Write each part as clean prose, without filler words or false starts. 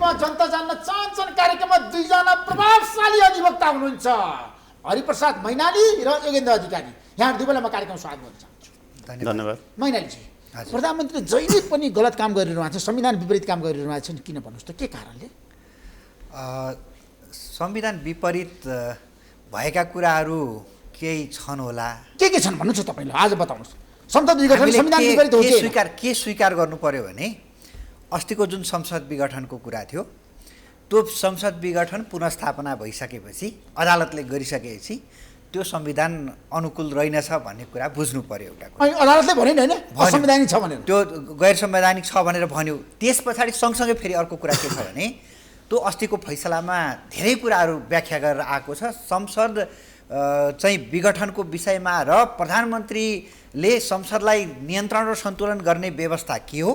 कार्यक्रममा जनता जान्न चाहन्छन् कार्यक्रममा दुईजना प्रभावशाली अधिवक्ता हुनुहुन्छ, हरिप्रसाद मैनाली र योगेन्द्र अधिकारी। यहाँ दुवैलाई म कार्यक्रम स्वागत गर्न चाहन्छु। धन्यवाद। मैनालीजी, प्रधानमन्त्री जहिले पनि गलत काम गरिरहनु भएको छ, संविधान विपरीत काम गरिरहनु भएको छ, किन भन्नुहोस् त, के कारणले? संविधान विपरीत भएका कुराहरू केही छन् होला। के छन् भन्नुहोस् तपाईँले आज बताउनुहोस्। संसद विघटन संविधान विपरीत हो के स्वीकार गर्नु पर्यो भने अस्तिको जुन संसद विघटनको कुरा थियो, त्यो संसद विघटन पुनर्स्थापना भइसकेपछि अदालतले गरिसकेपछि त्यो संविधान अनुकूल रहेनछ भन्ने कुरा बुझ्नु पर्यो। एउटा अदालतले भनेन हैन असंवैधानिक छ भनेर, त्यो गैर संवैधानिक छ भनेर भन्यो। त्यस पछाडि सँगसँगै फेरि अर्को कुरा के छ भने त्यो अस्तिको फैसलामा धेरै कुराहरू व्याख्या गरेर आएको छ। संसद चाहिँ विघटनको विषयमा र प्रधानमन्त्रीले संसदलाई नियन्त्रण र सन्तुलन गर्ने व्यवस्था के हो,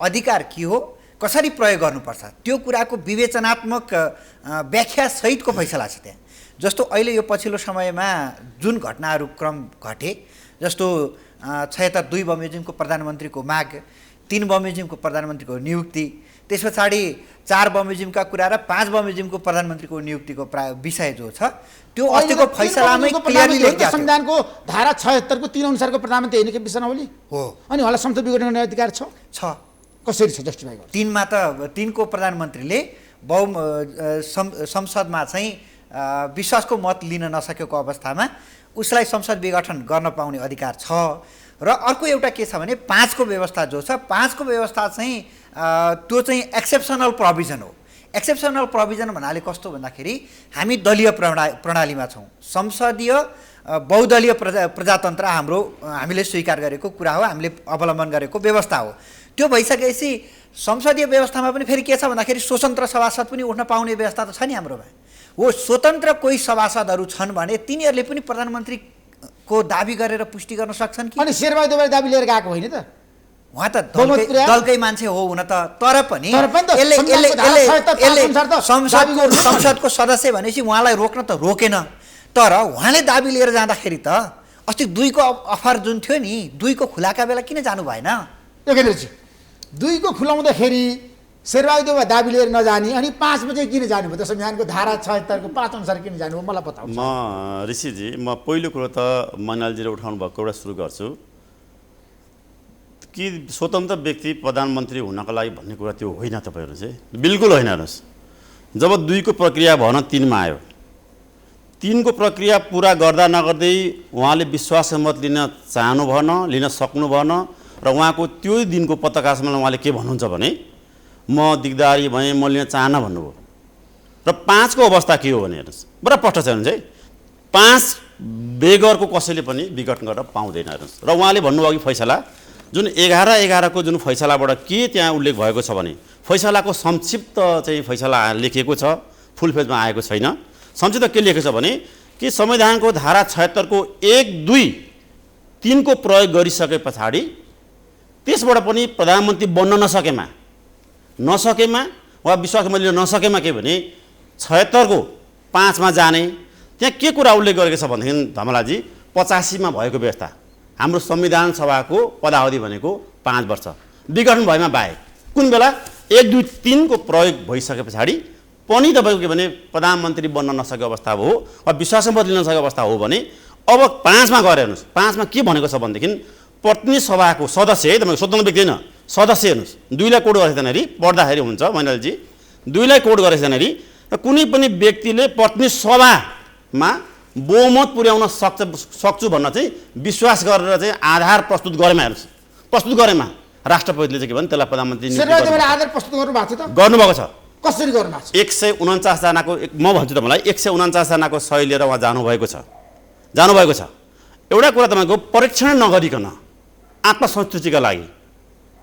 अधिकार के हो, कसरी प्रयोग गर्नुपर्छ, त्यो कुराको विवेचनात्मक व्याख्या सहितको फैसला छ त्यहाँ। जस्तो अहिले यो पछिल्लो समयमा जुन घटनाहरू क्रम घटे, जस्तो 76 2 बमोजिमको प्रधानमन्त्रीको माग, 3 बमोजिमको प्रधानमन्त्रीको नियुक्ति, त्यस पछाडि 4 बमोजिमका कुरा र 5 बमोजिमको प्रधानमन्त्रीको नियुक्तिको विषय जो छ त्यो अस्तिको फैसलामै क्लियरली लेखिएको छ। संविधानको धारा 76 को 3 अनुसारको प्रधानमन्त्री हैन के विषयावली हो, अनि होला संसद विघटन गर्ने अधिकार छ। कसरी छ जस्टिफाई गर्नु? 3 मा त 3 को प्रधानमन्त्रीले संसदमा चाहिँ विश्वासको मत लिन नसकेको अवस्थामा उसलाई संसद विघटन गर्न पाउने अधिकार छ। र अर्को एउटा के छ भने 5 को व्यवस्था जो छ, 5 को व्यवस्था चाहिँ त्यो चाहिँ एक्सेप्सनल प्रोभिजन हो। एक्सेप्सनल प्रोभिजन भन्नाले कस्तो भन्दाखेरि हामी दलीय प्रणालीमा छौँ, संसदीय बहुदलीय प्रजातन्त्र हाम्रो हामीले स्वीकार गरेको कुरा हो, हामीले अवलम्बन गरेको व्यवस्था हो। त्यो भइसकेपछि संसदीय व्यवस्थामा पनि फेरि के छ भन्दाखेरि स्वतन्त्र सभासद पनि उठ्न पाउने व्यवस्था त छ नि हाम्रोमा। हो, स्वतन्त्र कोही सभासदहरू छन् भने तिनीहरूले पनि प्रधानमन्त्रीको दाबी गरेर पुष्टि गर्न सक्छन् कि? अनि शेरबहादुर देउवाले दाबी लिएर गएको होइन त? उहाँ त दलकै मान्छे हो हुन त, तर पनि संसदको सदस्य भनेपछि उहाँलाई रोक्न त रोकेन, तर उहाँले दाबी लिएर जाँदाखेरि त अस्ति 2 को अफर जुन थियो नि, 2 को खुलाका बेला किन जानु भएन? योगेन्द्रजी, 2 को खुलाउँदाखेरि शेरबहादुर देउवा दाबी लिएर नजाने अनि 5 बजे किन जानुभयो त? संविधानको धारा 76 को 5 अनुसार किन जानुभयो मलाई बताउनु। म ऋषिजी, म पहिलो कुरो त मैनालजीले उठाउनु भएको एउटा सुरु गर्छु कि स्वतन्त्र व्यक्ति प्रधानमन्त्री हुनको लागि भन्ने कुरा त्यो होइन। तपाईँहरू चाहिँ बिल्कुल होइन। हेर्नुहोस्, जब 2 को प्रक्रिया भएन 3 मा आयो, 3 को प्रक्रिया पुरा गर्दा नगर्दै उहाँले विश्वासको मत लिन चाहनु भएन, लिन सक्नु भएन र उहाँको त्यो दिनको पत्रकार सम्मेलनमा उहाँले के भन्नुहुन्छ भने म दिगदारी भएँ, म लिन चाहन भन्नुभयो। र 5 को अवस्था के हो भने हेर्नुहोस्, बडा प्रष्ट छ भने चाहिँ 5 बेगरको कसैले पनि विघटन गर्न पाउँदैन। हेर्नुहोस्, र उहाँले भन्नुभयो कि फैसला जुन 11/11 को जुन फैसलाबाट के त्यहाँ उल्लेख भएको छ भने फैसलाको संक्षिप्त चाहिँ फैसला लेखिएको छ, फुल पेजमा आएको छैन। संक्षिप्त के लेखेको छ भने कि संविधानको धारा 76 को 1, 2, 3 को प्रयोग गरिसके पछाडि त्यसबाट पनि प्रधानमन्त्री बन्न नसकेमा वा विश्वासको मत लिन नसकेमा के भने 76 को 5 मा जाने। त्यहाँ के कुरा उल्लेख गरेको छ भनेदेखि धमलाजी 85 मा भएको व्यवस्था, हाम्रो संविधान सभाको पदावधि भनेको 5 वर्ष, विघटन भएमा बाहेक कुन बेला 1, 2, 3 को प्रयोग भइसके पछाडि पनि तपाईँको के भने प्रधानमन्त्री बन्न नसकेको अवस्था हो वा विश्वासको मत लिन नसकेको अवस्था हो भने अब 5 मा गएर हेर्नुहोस्, 5 मा के भनेको छ भनेदेखि प्रतिनिधि सभाको सदस्य है, तपाईँको स्वतन्त्र व्यक्ति होइन, सदस्य हेर्नुहोस्, 2 लाई कोड गरेको छैन पढ्दाखेरि हुन्छ मैनालजी, 2 लाई कोड गरेको छैन र कुनै पनि व्यक्तिले प्रतिनिधि सभामा बहुमत पुर्याउन सक्छु भन्न चाहिँ विश्वास गरेर चाहिँ आधार प्रस्तुत गरेमा, हेर्नुहोस् प्रस्तुत गरेमा राष्ट्रपतिले चाहिँ के भने त्यसलाई प्रधानमन्त्री आधार प्रस्तुत गर्नुभएको थियो त? गर्नुभएको छ। कसरी गर्नुभएको छ? 149 जनाको, म भन्छु तपाईँलाई 149 जनाको सही लिएर उहाँ जानुभएको छ। एउटा कुरा तपाईँको परीक्षण नगरिकन आत्मसन्तुष्टिका लागि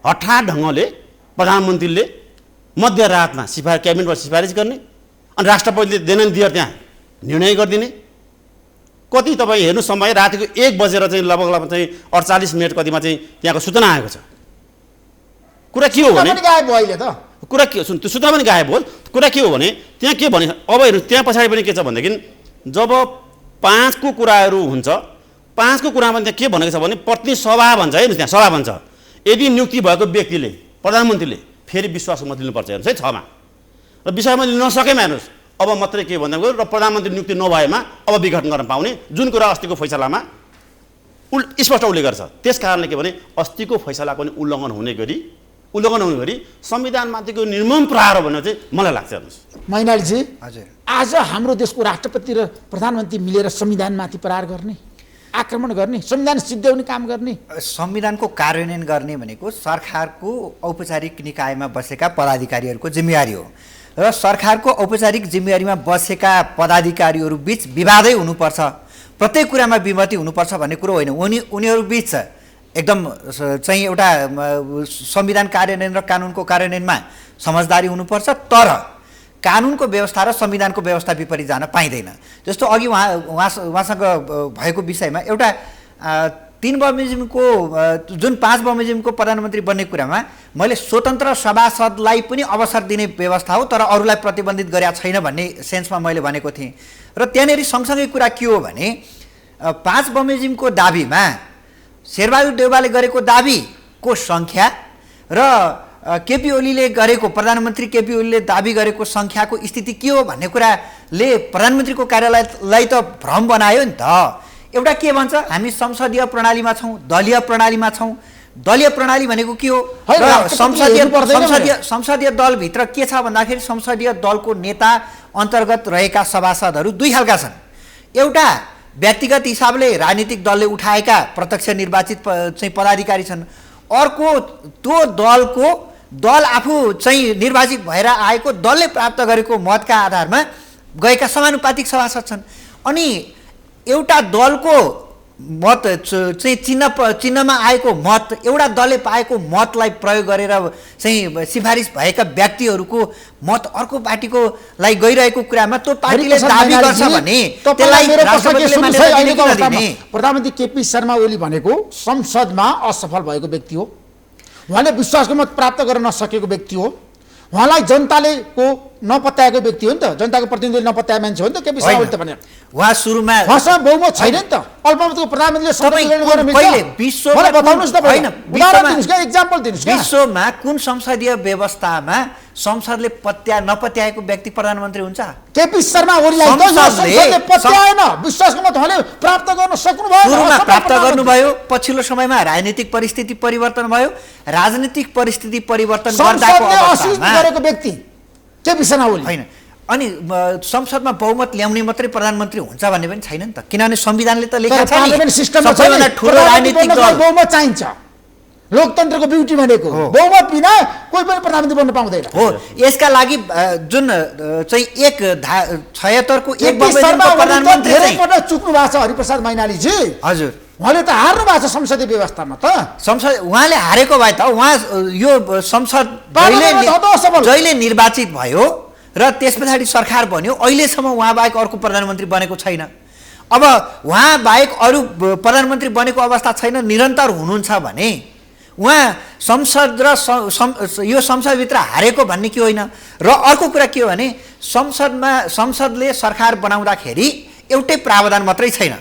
हठात ढङ्गले प्रधानमन्त्रीले मध्यरातमा क्याबिनेटबाट सिफारिस गर्ने अनि राष्ट्रपतिले देन दिएर त्यहाँ निर्णय गरिदिने। कति तपाईँ हेर्नु समय रातिको 1 बजेर चाहिँ लगभग चाहिँ 48 मिनट कतिमा चाहिँ त्यहाँको सूचना आएको छ। कुरा के हो भने कुरा के सुन, त्यो सूचना पनि गायब हो। कुरा के हो भने त्यहाँ के भने अब हेर्नु त्यहाँ पछाडि पनि के छ भनेदेखि जब 5 को कुराहरू हुन्छ, 5 को कुरामा त्यहाँ के भनेको छ भने प्रतिनिधि सभा भन्छ, हेर्नुहोस् त्यहाँ सभा भन्छ, यदि नियुक्ति भएको व्यक्तिले प्रधानमन्त्रीले फेरि विश्वासको मत लिनुपर्छ। हेर्नुहोस् है 6 मा र विश्वासमा लिन नसकेमा हेर्नुहोस् अब मात्रै के भन्दा र प्रधानमन्त्री नियुक्ति नभएमा अब विघटन गर्न पाउने जुन कुरा अस्तिको फैसलामा स्पष्ट उल्लेख गर्छ। त्यस कारणले के भने अस्तिको फैसलाको पनि उल्लङ्घन हुने गरी संविधानमाथिको निर्मम प्रहार हो भनेर चाहिँ मलाई लाग्छ। हेर्नुहोस् मैनालीजी, हजुर, आज हाम्रो देशको राष्ट्रपति र प्रधानमन्त्री मिलेर संविधानमाथि प्रहार गर्ने, आक्रमण गर्ने, संविधान सिद्ध्याउने काम गर्ने, संविधानको कार्यान्वयन गर्ने भनेको सरकारको औपचारिक निकायमा बसेका पदाधिकारीहरूको जिम्मेवारी हो र सरकारको औपचारिक जिम्मेवारीमा बसेका पदाधिकारीहरू बीच विवादै हुनुपर्छ, प्रत्येक कुरामा विमति हुनुपर्छ भन्ने कुरो होइन। उनीहरू बीच एकदम चाहिँ एउटा संविधान कार्यान्वयन र कानुनको कार्यान्वयनमा समझदारी हुनुपर्छ, तर कानुनको व्यवस्था र संविधानको व्यवस्था विपरीत जान पाइँदैन। जस्तो अघि उहाँसँग भएको विषयमा एउटा 3 बमोजिमको जुन 5 बमोजिमको प्रधानमन्त्री बन्ने कुरामा मैले स्वतन्त्र सभासदलाई पनि अवसर दिने व्यवस्था हो तर अरूलाई प्रतिबन्धित गरेका छैन भन्ने सेन्समा मैले भनेको थिएँ। र त्यहाँनिर सँगसँगै कुरा के हो भने 5 बमोजिमको दाबीमा शेरबहादुर देउवाले गरेको दाबीको सङ्ख्या र केपी ओलीले गरेको प्रधानमन्त्री केपी ओलीले दाबी गरेको सङ्ख्याको स्थिति के हो भन्ने कुराले प्रधानमन्त्रीको कार्यालयलाई त भ्रम बनायो नि त। एउटा के भन्छ, हामी संसदीय प्रणालीमा छौँ, दलीय प्रणालीमा छौँ। दलीय प्रणाली भनेको के हो र संसदीय दलभित्र के छ भन्दाखेरि संसदीय दलको नेता अन्तर्गत रहेका सभासदहरू 2 खालका छन्। एउटा व्यक्तिगत हिसाबले राजनीतिक दलले उठाएका प्रत्यक्ष निर्वाचित चाहिँ पदाधिकारी छन्। अर्को त्यो दल आफू चाहिँ निर्वाचित भएर आएको दलले प्राप्त गरेको मतका आधारमा गएका समानुपातिक सभासद छन्। अनि एउटा दलको मत चाहिँ चिन्हमा आएको मत एउटा दलले पाएको मतलाई प्रयोग गरेर चाहिँ सिफारिस भएका व्यक्तिहरूको मत अर्को पार्टीकोलाई गइरहेको कुरामा त्यो पार्टीले दाबी गर्छ भने त्यसलाई राष्ट्रपतिले मान्यता दिने। प्रधानमन्त्री केपी शर्मा ओली भनेको संसदमा असफल भएको व्यक्ति हो, उहाँले विश्वासको मत प्राप्त गर्न नसकेको व्यक्ति हो, उहाँलाई जनताले को नपत्याएको व्यक्ति हो नि त, जनताको प्रतिनिधिले नपत्याएको मान्छे हो नि त केपी शर्मा ओली त भने। उहाँ सुरुमा उहाँसँग बहुमत छैन नि त, अल्पमतको प्रधानमन्त्रीले विश्वमा कुन संसदीय व्यवस्थामा संसदले नपत्याएको व्यक्ति प्रधानमन्त्री हुन्छ? केपी शर्मा ओलीलाई पत्याएन, विश्वासको मत उहाँले प्राप्त गर्न सक्नुभयो, सुरुमा प्राप्त गर्नुभयो, पछिल्लो समयमा राजनीतिक परिस्थिति परिवर्तन भयो, राजनीतिक परिस्थिति परिवर्तन गर्दाको अवस्थामा गरेको व्यक्ति केपी शर्मा ओली हैन। अनि संसदमा बहुमत ल्याउने मात्रै प्रधानमन्त्री हुन्छ भन्ने पनि छैन नि त, किनभने संविधानले त लेखेको छ नि सबैभन्दा ठुलो राजनीतिक दल बहुमत चाहिन्छ। लोकतन्त्रको ब्युटी भनेको बहुमत बिना कोही पनि प्रधानमन्त्री बन्न पाउँदैन हो। यसका लागि जुन चाहिँ 76 को 1 बमोजिमको प्रधानमन्त्री धेरै पटक चुक्नु भएको छ हरिप्रसाद मैनालीजी। हजुर, उहाँले त हार्नु भएको छ संसदीय व्यवस्थामा त। उहाँले हारेको भए त उहाँ यो संसद जहिले निर्वाचित भयो र त्यस पछाडि सरकार बन्यो, अहिलेसम्म उहाँ बाहेक अर्को प्रधानमन्त्री बनेको छैन। अब उहाँ बाहेक अरू प्रधानमन्त्री बनेको अवस्था छैन, निरन्तर हुनुहुन्छ भने उहाँ संसद र यो संसदभित्र हारेको भन्ने के होइन। र अर्को कुरा के हो भने संसदले सरकार बनाउँदाखेरि एउटै प्रावधान मात्रै छैन,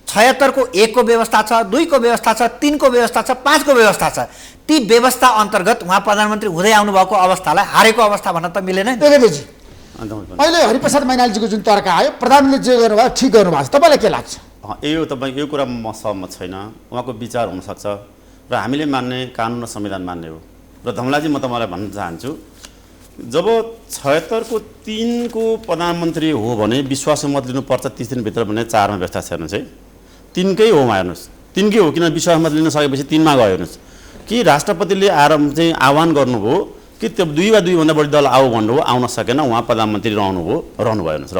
76 को 1 को व्यवस्था छ, 2 को व्यवस्था छ, 3 को व्यवस्था छ, 5 को व्यवस्था छ। ती व्यवस्था अन्तर्गत उहाँ प्रधानमन्त्री हुँदै आउनुभएको अवस्थालाई हारेको अवस्था भन्न त मिलेन नि। अहिले हरिप्रसाद मैनालीजीको जुन तर्क आयो, प्रधानमन्त्रीले जे गर्नुभयो ठिक गर्नुभएको छ, तपाईँलाई के लाग्छ? यो कुरा म सहमत छैन, उहाँको विचार हुनसक्छ र हामीले मान्ने कानुन र संविधान मान्ने हो। र धमलाजी म तपाईँलाई भन्न चाहन्छु, जब 76 को 3 को प्रधानमन्त्री हो भने विश्वासको मत लिनुपर्छ 30 दिनभित्र भन्ने 4 मा व्यवस्था छ। हेर्नुहोस् है, 3 कै हो हेर्नुहोस्, 3 कै हो, किन विश्वासको मत लिन सकेपछि 3 मा गयो। हेर्नुहोस् कि राष्ट्रपतिले आएर चाहिँ आह्वान गर्नुभयो कि त्यो 2 वा 2 भन्दा बढी दल आऊ भन्नुभयो, आउन सकेन, उहाँ प्रधानमन्त्री रहनुभयो। हेर्नुहोस्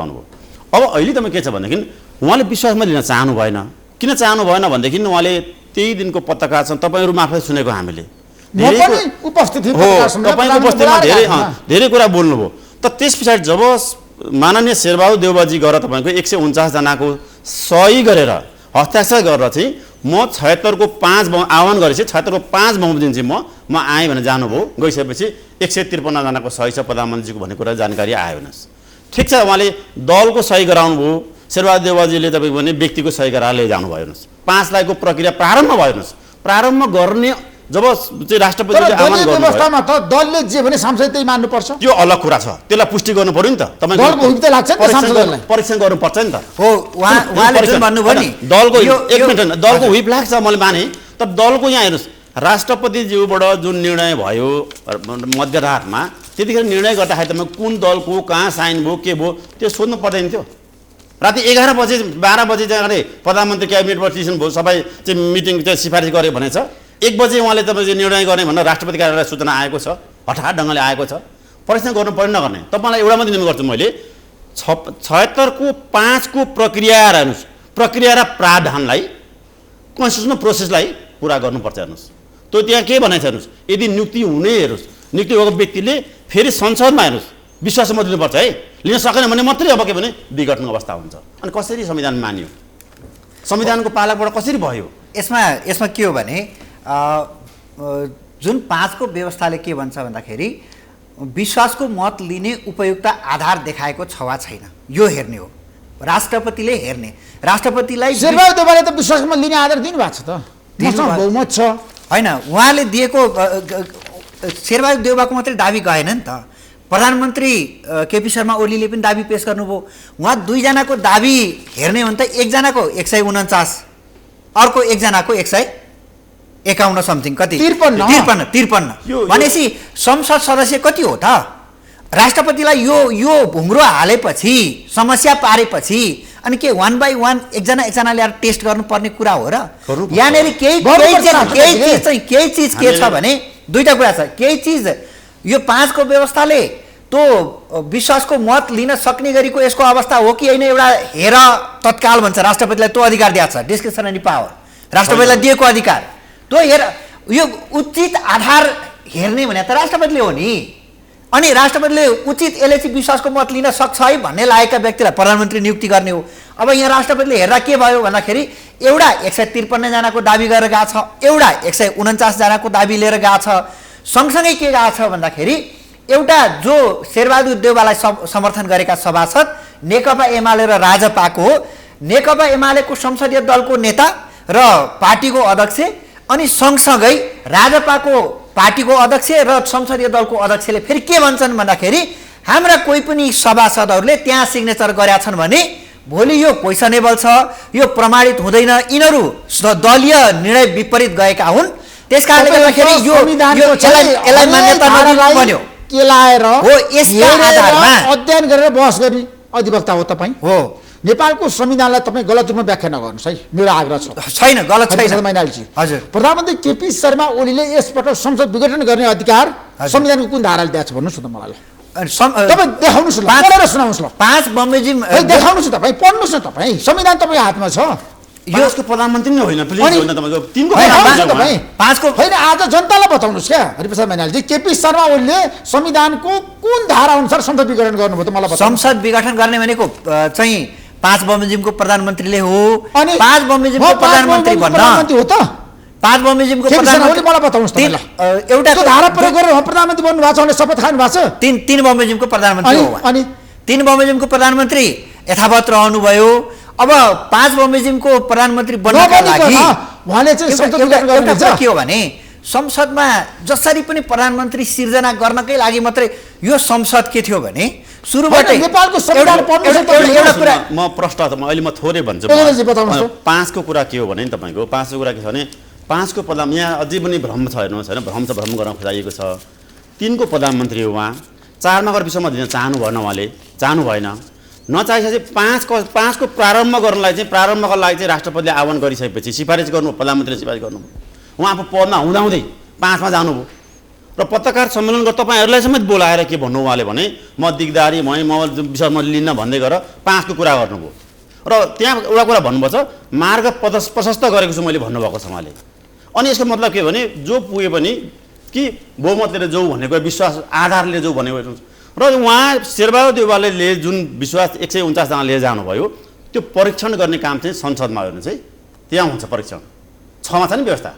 अब अहिले त के छ भनेदेखि उहाँले विश्वासमा लिन चाहनु भएन। किन चाहनु भएन भनेदेखि उहाँले त्यही दिनको पत्रकार छन्, तपाईँहरू मार्फत सुनेको हामीले धेरै कुरा बोल्नुभयो। त त्यस पछाडि जब माननीय शेरबहादुर देउवाजी गएर तपाईँको 149 जनाको सही गरेर हस्ताक्षर गरेर चाहिँ म 76 को 5 आह्वान गरेपछि 76 को 5 बमोजिम चाहिँ म आएँ भनेर जानुभयो। गइसकेपछि 153 जनाको सही छ प्रधानमन्त्रीको भन्ने कुरा जानकारी आयो। हेर्नुहोस् ठिक छ, उहाँले दलको सही गराउनु भयो, शेरबहादुर देउवाजीले तपाईँको भने व्यक्तिको सही गराएर लिएर जानुभयो। हेर्नुहोस् 5 लाखको प्रक्रिया प्रारम्भ भयो। हेर्नुहोस् प्रारम्भ गर्ने जब चाहिँ तर राष्ट्रपतिले आह्वान दलीय गर्नुभयो व्यवस्थामा त दलले जे भने सांसद त्यही मान्नुपर्छ। त्यो अलग कुरा छ, त्यसलाई पुष्टि गर्नु पर्यो नि त। दलको हुप त लाग्छ नि त सांसदहरूलाई। परीक्षण गर्नुपर्छ नि त। हो उहाँले जुन भन्नुभयो नि दलको यो- एक यो- मिनट, दलको हुइप लाग्छ मैले माने, तर दलको यहाँ हेर्नुहोस् राष्ट्रपतिज्यूबाट जुन निर्णय भयो मध्यरातमा, त्यतिखेर निर्णय गर्दाखेरि तपाईँ कुन दलको कहाँ साइन भयो के भयो त्यो सोध्नु पर्दैन थियो। राति 11 बजे 12 बजे चाहिँ प्रधानमन्त्री क्याबिनेट डिसिसन भयो, सबै चाहिँ मिटिङ चाहिँ सिफारिस गर्यो भनेछ। 1 बजे उहाँले तपाईँ निर्णय गर्ने भनेर राष्ट्रपति कार्यालय सूचना आएको छ, हठात ढङ्गले आएको छ। परीक्षण गर्नु पर्ने नगर्ने। तपाईँलाई एउटा मात्रै निर्णय गर्छु मैले, 76 को 5 को प्रक्रिया हेर्नुहोस्, प्रक्रिया र प्रावधानलाई कन्स्टिट्युसनल प्रोसेसलाई पुरा गर्नुपर्छ। हेर्नुहोस् त्यो त्यहाँ के भनेको छ हेर्नुहोस्, यदि नियुक्ति हुने हेर्नुहोस् नियुक्ति भएको व्यक्तिले फेरि संसदमा हेर्नुहोस् विश्वासमा दिनुपर्छ है, लिन सकेन भने मात्रै अब के भने विघटन अवस्था हुन्छ। अनि कसरी संविधान मानियो, संविधानको पालकबाट कसरी भयो? यसमा के हो भने जुन 5 को व्यवस्थाले के भन्छ भन्दाखेरि विश्वासको मत लिने उपयुक्त आधार देखाएको छ वा छैन यो हेर्ने हो, राष्ट्रपतिले हेर्ने। राष्ट्रपतिलाई शेरबहादुर देउवाले त विश्वासमा लिने आधार दिनुभएको छ त, मसँग बहुमत छ। होइन उहाँले दिएको शेरबहादुर देउवाको मात्रै दाबी गएन नि त, प्रधानमन्त्री केपी शर्मा ओलीले पनि दाबी पेश गर्नुभयो। उहाँ दुईजनाको दाबी हेर्ने हो भने त एकजनाको 149, अर्को एकजनाको 151 समथिङ कति 53 भनेपछि संसद सदस्य कति हो त? राष्ट्रपतिलाई यो भुङ्रो हालेपछि समस्या पारेपछि अनि के 1 by 1 एकजना ल्याएर टेस्ट गर्नुपर्ने कुरा हो र? यहाँनिर केही चिज के छ भने दुईटा कुरा छ। केही चिज यो 5 को व्यवस्थाले त्यो विश्वासको मत लिन सक्ने गरीको यसको अवस्था हो कि होइन, एउटा हेर तत्काल भन्छ राष्ट्रपतिलाई त्यो अधिकार दिएको छ, डिस्क्रिसनरी पावर राष्ट्रपतिलाई दिएको अधिकार। त्यो हेर यो उचित आधार हेर्ने भने त राष्ट्रपतिले हो नि। अनि राष्ट्रपतिले उचित यसले चाहिँ विश्वासको मत लिन सक्छ है भन्ने लागेका व्यक्तिलाई प्रधानमन्त्री नियुक्ति गर्ने हो। अब यहाँ राष्ट्रपतिले हेर्दा के भयो भन्दाखेरि एउटा 153 जनाको दाबी गरेर गएको छ, एउटा 149 जनाको दाबी लिएर गएको छ। सँगसँगै के गएको छ भन्दाखेरि एउटा जो शेरबहादुर देउवालाई समर्थन गरेका सभासद नेकपा एमाले र राजपाको हो, नेकपा एमालेको संसदीय दलको नेता र पार्टीको अध्यक्ष, अनि सँगसँगै राजपाको पार्टीको अध्यक्ष र संसदीय दलको अध्यक्षले फेरि के भन्छन् भन्दाखेरि हाम्रा कोही पनि सभासदहरूले त्यहाँ सिग्नेचर गरेका छन् भने भोलि यो क्वेसनेबल छ, यो प्रमाणित हुँदैन, यिनीहरू दलीय निर्णय विपरीत गएका हुन्, त्यसकारणले गर्दाखेरि यो यसलाई मान्यता नदिनु बन्यो। केलाएर हो यसका आधारमा अध्ययन गरेर बहस गर्ने अधिवक्ता हो तपाईँ हो। नेपालको संविधानलाई तपाईँ गलत रूपमा व्याख्या नगर्नुहोस् है, मेरो आग्रह छ। छैन गलत छैन मैनालीजी। हजुर प्रधानमन्त्री केपी शर्मा ओलीले यसपटक संसद विघटन गर्ने अधिकार संविधानको कुन धाराले दिएको छ भन्नुहोस् न मलाई। तपाईँ देखाउनुहोस् न, पढेर सुनाउनुहोस् न। 5 बमोजिम देखाउनुहोस् न, तपाईँ पढ्नुहोस् न, तपाईँ संविधान तपाईँको हातमा छ। यसको प्रधानमन्त्री नै होइन, प्लिज होइन, तपाईँको तिनको तपाईँ 5 को होइन, आज जनतालाई बताउनुहोस् क्या हरिप्रसाद मैनालीजी, केपी शर्मा ओलीले संविधानको कुन धारा अनुसार संसद विघटन गर्नुभयो त मलाई बताउनुहोस्। संसद विघटन गर्ने भनेको चाहिँ 5 बमोजिमको प्रधानमन्त्रीले हो। अनि 5 बमोजिमको प्रधानमन्त्री भन्न हो त 5 बमोजिमको केपी शर्मा ओली प्रधानमन्त्री मलाई बताउनुहोस् तपाईँलाई। एउटा त्यो धारा प्रयोग गरेर प्रधानमन्त्री बन्नु भएको छ भने शपथ खानु भएको छ। 3 बमोजिमको प्रधानमन्त्री हो उहाँ। अनि 3 बमोजिमको प्रधानमन्त्री यथावत रहनुभयो। अब 5 बमोजिमको प्रधानमन्त्री बन्नका लागि उहाँले चाहिँ संसद विघटन एउटा गर्नुहुन्छ। कुरा के हो भने संसदमा जसरी पनि प्रधानमन्त्री सिर्जना गर्नकै लागि मात्रै यो संसद के थियो भने सुरुबाटै नेपालको संविधान एउटा कुरा म प्रश्न अहिले म थोरै भन्छु। जी बताउनुहोस् त। 5 को कुरा के हो भने नि तपाईँको 5 को कुरा के छ भने 5 को प्रधान यहाँ अझै पनि भ्रम छ हेर्नुहोस् होइन, भ्रम गर्न खोजाइएको छ। 3 को प्रधानमन्त्री हो उहाँ, 4 मा गएर विषयमा दिन चाहनु भएन, उहाँले चाहनु भएन। नचाहिसकेपछि 5 को प्रारम्भ गर्नलाई चाहिँ प्रारम्भको लागि चाहिँ राष्ट्रपतिले आह्वान गरिसकेपछि सिफारिस गर्नु, प्रधानमन्त्रीले सिफारिस गर्नु, उहाँ आफू पदमा हुँदाहुँदै 5 मा जानुभयो र पत्रकार सम्मेलन गरेर तपाईँहरूलाई समेत बोलाएर के भन्नु उहाँले भने म दिगदारी म विषयमा लिन्न भन्दै गरेर 5 को कुरा गर्नुभयो। र त्यहाँ एउटा कुरा भन्नुभएको छ, मार्ग प्रशस्त गरेको छु मैले भन्नुभएको छ उहाँले। अनि यसको मतलब के भने जो पुगे पनि कि बहुमतले जो भनेको विश्वास आधारले जो भनेको र उहाँ शेरबहादुर देउवाले जुन विश्वास 149 जना लिएर जानुभयो त्यो परीक्षण गर्ने काम चाहिँ संसदमा हेर्नु चाहिँ त्यहाँ हुन्छ परीक्षण। 6 मा छ नि व्यवस्था,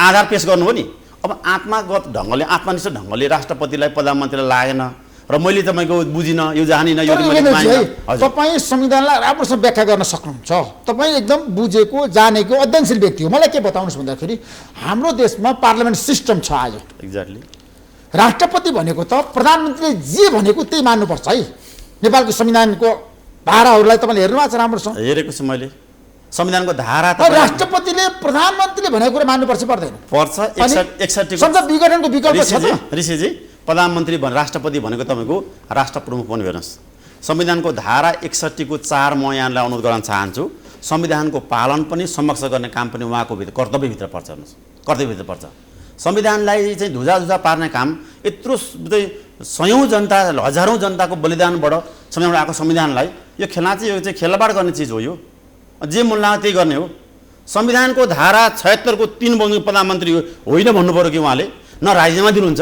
आधार पेश गर्नुभयो नि। अब आत्मागत ढङ्गले आत्मनिष्ठ ढङ्गले राष्ट्रपतिलाई प्रधानमन्त्रीलाई लागेन, र मैले तपाईँको बुझिनँ यो जानिनँ यो तर मैले हेर्नुहोस् है, मानिनँ। हजुर तपाईँ संविधानलाई राम्रोसँग व्याख्या गर्न सक्नुहुन्छ। तपाईँ एकदम बुझेको जानेको अध्ययनशील व्यक्ति हो। मलाई के बताउनुहोस् भन्दाखेरि हाम्रो देशमा पार्लियामेन्ट सिस्टम छ आज। एक्ज्याक्टली। राष्ट्रपति भनेको त प्रधानमन्त्रीले जे भनेको त्यही मान्नुपर्छ है। नेपालको संविधानको धाराहरूलाई तपाईँले हेर्नु भएको छ राम्रोसँग? हेरेको छु मैले संविधानको धारा त राष्ट्रपतिले प्रधानमन्त्रीले भनेको कुरा मान्नुपर्छ पर्दैन? पर्छ। 61 संसद विघटनको विकल्प छ त? ऋषिजी प्रधानमन्त्री राष्ट्रपति भनेको तपाईँको राष्ट्र प्रमुख पनि हेर्नुहोस्। संविधानको धारा 61 को 4 म यहाँलाई अनुरोध गर्न चाहन्छु। संविधानको पालन पनि समक्ष गर्ने काम पनि उहाँको कर्तव्यभित्र पर्छ। हेर्नुहोस्, कर्तव्यभित्र पर्छ। संविधानलाई चाहिँ धुजा पार्ने काम यत्रो सयौँ जनता हजारौँ जनताको बलिदानबाट संविधानबाट आएको संविधानलाई यो खेल्न चाहिँ यो चाहिँ खेलबाड गर्ने चिज हो। यो जे मन लाग्यो त्यही गर्ने हो। संविधानको धारा 76 को 3 बग्ने प्रधानमन्त्री होइन भन्नु पऱ्यो कि उहाँले? न राजीनामा दिनुहुन्छ,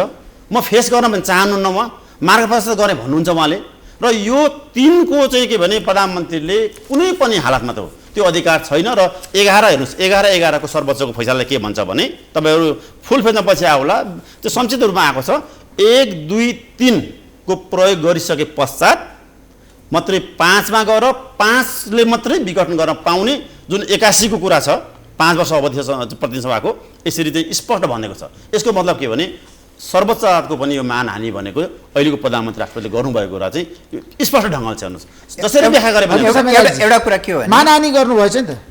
म फेस गर्न पनि चाहनुहुन्न, उहाँ मार्गदर्शन गर्ने भन्नुहुन्छ उहाँले। र यो 3 को चाहिँ के भने प्रधानमन्त्रीले कुनै पनि हालतमा त त्यो अधिकार छैन। र 11 हेर्नुहोस्, 11 को सर्वोच्चको फैसलाले के भन्छ भने तपाईँहरू फुल पेजमा पछि आउला, त्यो संक्षिप्त रूपमा आएको छ। 1, 2, 3 को प्रयोग गरिसके पश्चात मात्रै 5 मा गएर 5 ले मात्रै विघटन गर्न पाउने जुन 81 को कुरा छ 5 वर्ष अवधि प्रतिनिधि सभाको, यसरी चाहिँ स्पष्ट भनेको छ। यसको मतलब के भने सर्वोच्च अदालतको पनि यो मानहानि भनेको अहिलेको प्रधानमन्त्री राष्ट्रपतिले गर्नुभएको कुरा चाहिँ स्पष्ट ढङ्गले छ। हेर्नुहोस् जसरी व्याख्या गरे भने एउटा कुरा के हो भने मानहानि गर्नुभएछ नि त।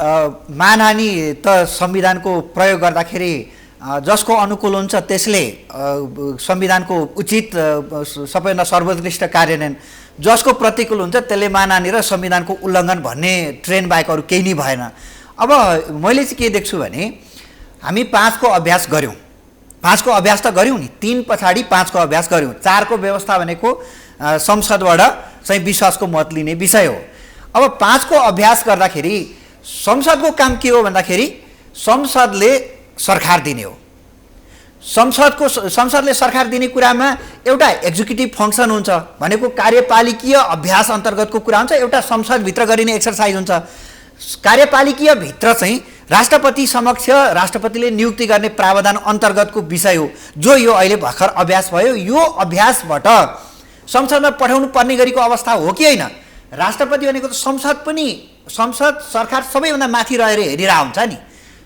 मानहानि त संविधानको प्रयोग गर्दाखेरि जसको अनुकूल हुन्छ त्यसले संविधानको उचित सबैभन्दा सर्वोत्कृष्ट कार्यान्वयन, जसको प्रतिकूल हुन्छ त्यसले मानहानि र संविधानको उल्लङ्घन भन्ने ट्रेन बाहेक अरू केही नै भएन। अब मैले चाहिँ के देख्छु भने हामी 5 को अभ्यास गऱ्यौँ, 5 को अभ्यास त गऱ्यौँ नि, 3 पछाडि 5 को अभ्यास गऱ्यौँ। 4 को व्यवस्था भनेको संसदबाट चाहिँ विश्वासको मत लिने विषय हो। अब 5 को अभ्यास गर्दाखेरि संसदको काम के हो भन्दाखेरि संसदले सरकार दिने हो। संसदले सरकार दिने कुरामा एउटा एक्जिक्युटिभ फङ्सन हुन्छ भनेको कार्यपालिकीय अभ्यास अन्तर्गतको कुरा हुन्छ, एउटा संसदभित्र गरिने एक्सर्साइज हुन्छ। कार्यपालिकीय भित्र चाहिँ राष्ट्रपति समक्ष राष्ट्रपतिले नियुक्ति गर्ने प्रावधान अन्तर्गतको विषय हो, जो यो अहिले भर्खर अभ्यास भयो। यो अभ्यासबाट संसदमा पठाउनु पर्ने गरीको अवस्था हो कि होइन? राष्ट्रपति भनेको त संसद सरकार सबैभन्दा माथि रहेर हेरिरहेको हुन्छ नि।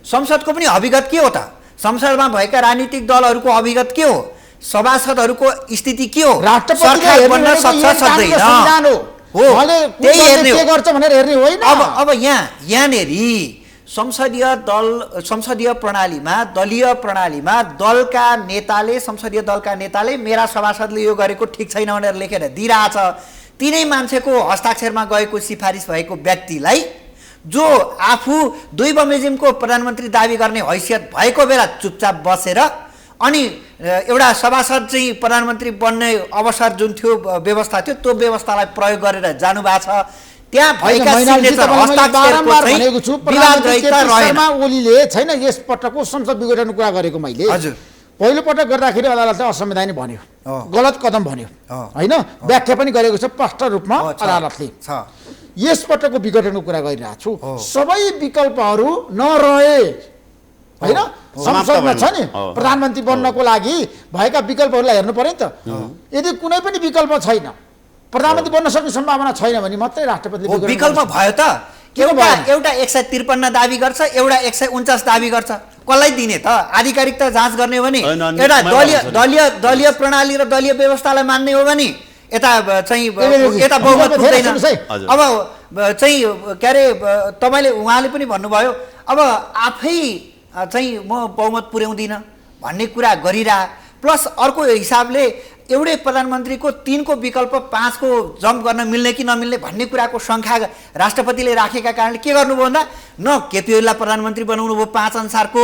संसदको पनि अभिगत के हो त? संसदमा भएका राजनीतिक दलहरूको अभिगत के हो? सभासदहरूको स्थिति के हो? सरकार बन्न सक्छ सक्दैन हो, त्यही हेर्ने हो। अब यहाँनेरि संसदीय प्रणालीमा दलका नेताले संसदीय दलका नेताले मेरा सभासदले यो गरेको ठिक छैन भनेर लेखेर दिइरहेछ। तिनै मान्छेको हस्ताक्षरमा गएको सिफारिस भएको व्यक्तिलाई जो आफू 2 बमोजिमको प्रधानमन्त्री दाबी गर्ने हैसियत भएको बेला चुपचाप बसेर अनि एउटा सभासद चाहिँ प्रधानमन्त्री बन्ने अवसर जुन थियो व्यवस्था थियो त्यो व्यवस्थालाई प्रयोग गरेर जानुभएको छ। त्यहाँ भएका सिग्नेचर हस्ताक्षरको चाहिँ विवाद रहित रहेन। ओलीले छैन यस पटकको संसद विघटनको कुरा गरेको मैले। हजुर, पहिलो पटक गर्दाखेरि अदालतले असंवैधानिक भन्यो, गलत कदम भन्यो होइन, व्याख्या पनि गरेको छ स्पष्ट रूपमा अदालतले। यस पटकको विघटनको कुरा गरिरहेको छु। सबै विकल्पहरू नरहे होइन, संसदमा छ नि प्रधानमन्त्री बन्नको लागि भएका विकल्पहरूलाई हेर्नु पर्यो नि त। यदि कुनै पनि विकल्प छैन, प्रधानमन्त्री बन्न सक्ने सम्भावना छैन भने मात्रै राष्ट्रपतिले विकल्प भयो त। एउटा 153 दाबी गर्छ, एउटा 149 दाबी गर्छ, कसलाई दिने त? आधिकारिकता जाँच गर्ने हो भने एउटा दलीय प्रणाली र दलीय व्यवस्थालाई मान्ने हो भने यता बहुमत पुग्दैन। अब चाहिँ के अरे तपाईँले उहाँले पनि भन्नुभयो अब आफै चाहिँ म बहुमत पुर्याउँदिनँ भन्ने कुरा गरिरह, प्लस अर्को हिसाबले एउटै प्रधानमन्त्रीको 3 को विकल्प 5 को जम्प गर्न मिल्ने कि नमिल्ने भन्ने कुराको सङ्ख्या राष्ट्रपतिले राखेका कारणले के गर्नुभयो भन्दा न केपी ओलीलाई प्रधानमन्त्री बनाउनु भयो 5 अनुसारको,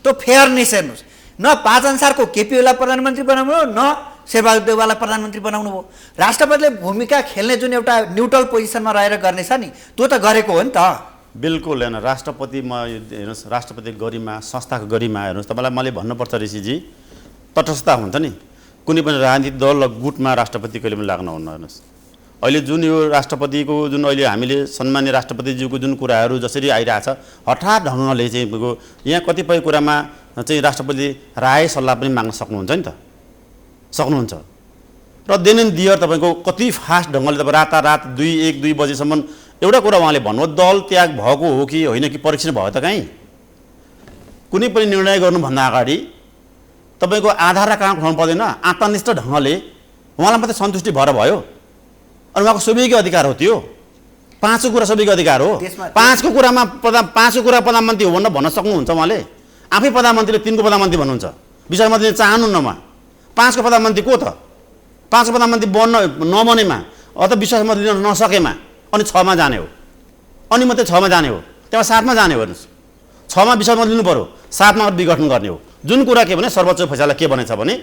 त्यो फेयरनेस हेर्नुहोस्, न 5 अनुसारको केपी ओलीलाई प्रधानमन्त्री बनाउनु हो, न शेरबहादुर देउवालाई प्रधानमन्त्री बनाउनु भयो। राष्ट्रपतिले भूमिका खेल्ने जुन एउटा न्युट्रल पोजिसनमा रहेर गर्ने छ नि त्यो त गरेको हो नि त। बिल्कुल होइन, राष्ट्रपतिमा हेर्नुहोस्, राष्ट्रपति गरिमा संस्थाको गरिमा हेर्नुहोस्। तपाईँलाई मैले भन्नुपर्छ ऋषिजी, तटस्थता हुन्छ नि, कुनै पनि राजनीतिक दल र गुटमा राष्ट्रपति कहिले पनि लाग्नुहुन्न। हेर्नुहोस् अहिले जुन यो राष्ट्रपतिको जुन अहिले हामीले सम्मान्य राष्ट्रपतिज्यूको जुन कुराहरू जसरी आइरहेछ हठात ढङ्गले चाहिँ यहाँ कतिपय कुरामा चाहिँ राष्ट्रपति राय सल्लाह पनि माग्न सक्नुहुन्छ नि त, सक्नुहुन्छ। र र देन एन्ड दियर तपाईँको कति फास्ट ढङ्गले तपाईँ रातारात 1-2 बजेसम्म एउटा कुरा उहाँले भन्नुभयो दल त्याग भएको हो कि होइन कि परीक्षण भयो त कहीँ कुनै पनि निर्णय गर्नुभन्दा अगाडि तपाईँको आधार र कागज खुलाउनु पर्दैन आत्मनिष्ठ ढङ्गले उहाँलाई मात्रै सन्तुष्टि भएर भयो अनि उहाँको स्वाभाविक अधिकार हो त्यो 5 को कुरा स्वाभाविक अधिकार हो 5 को कुरामा 5 को कुरा प्रधानमन्त्री हो भन्न सक्नुहुन्छ उहाँले आफै प्रधानमन्त्रीले 3 को प्रधानमन्त्री भन्नुहुन्छ विश्वास मन्त्रीले चाहनुहुन्नमा 5 को प्रधानमन्त्री को त 5 को प्रधानमन्त्री बन्न नबनेमा अथवा विश्वास मन्त्री लिन नसकेमा अनि 6 मा जाने हो अनि मात्रै 6 मा जाने हो त्यहाँ 7 मा जाने हो हेर्नुहोस् 6 मा विश्वास मन्त्री लिनु पर्यो 7 मा विघटन गर्ने हो जुन कुरा के भने सर्वोच्च फैसला के बनेछ भने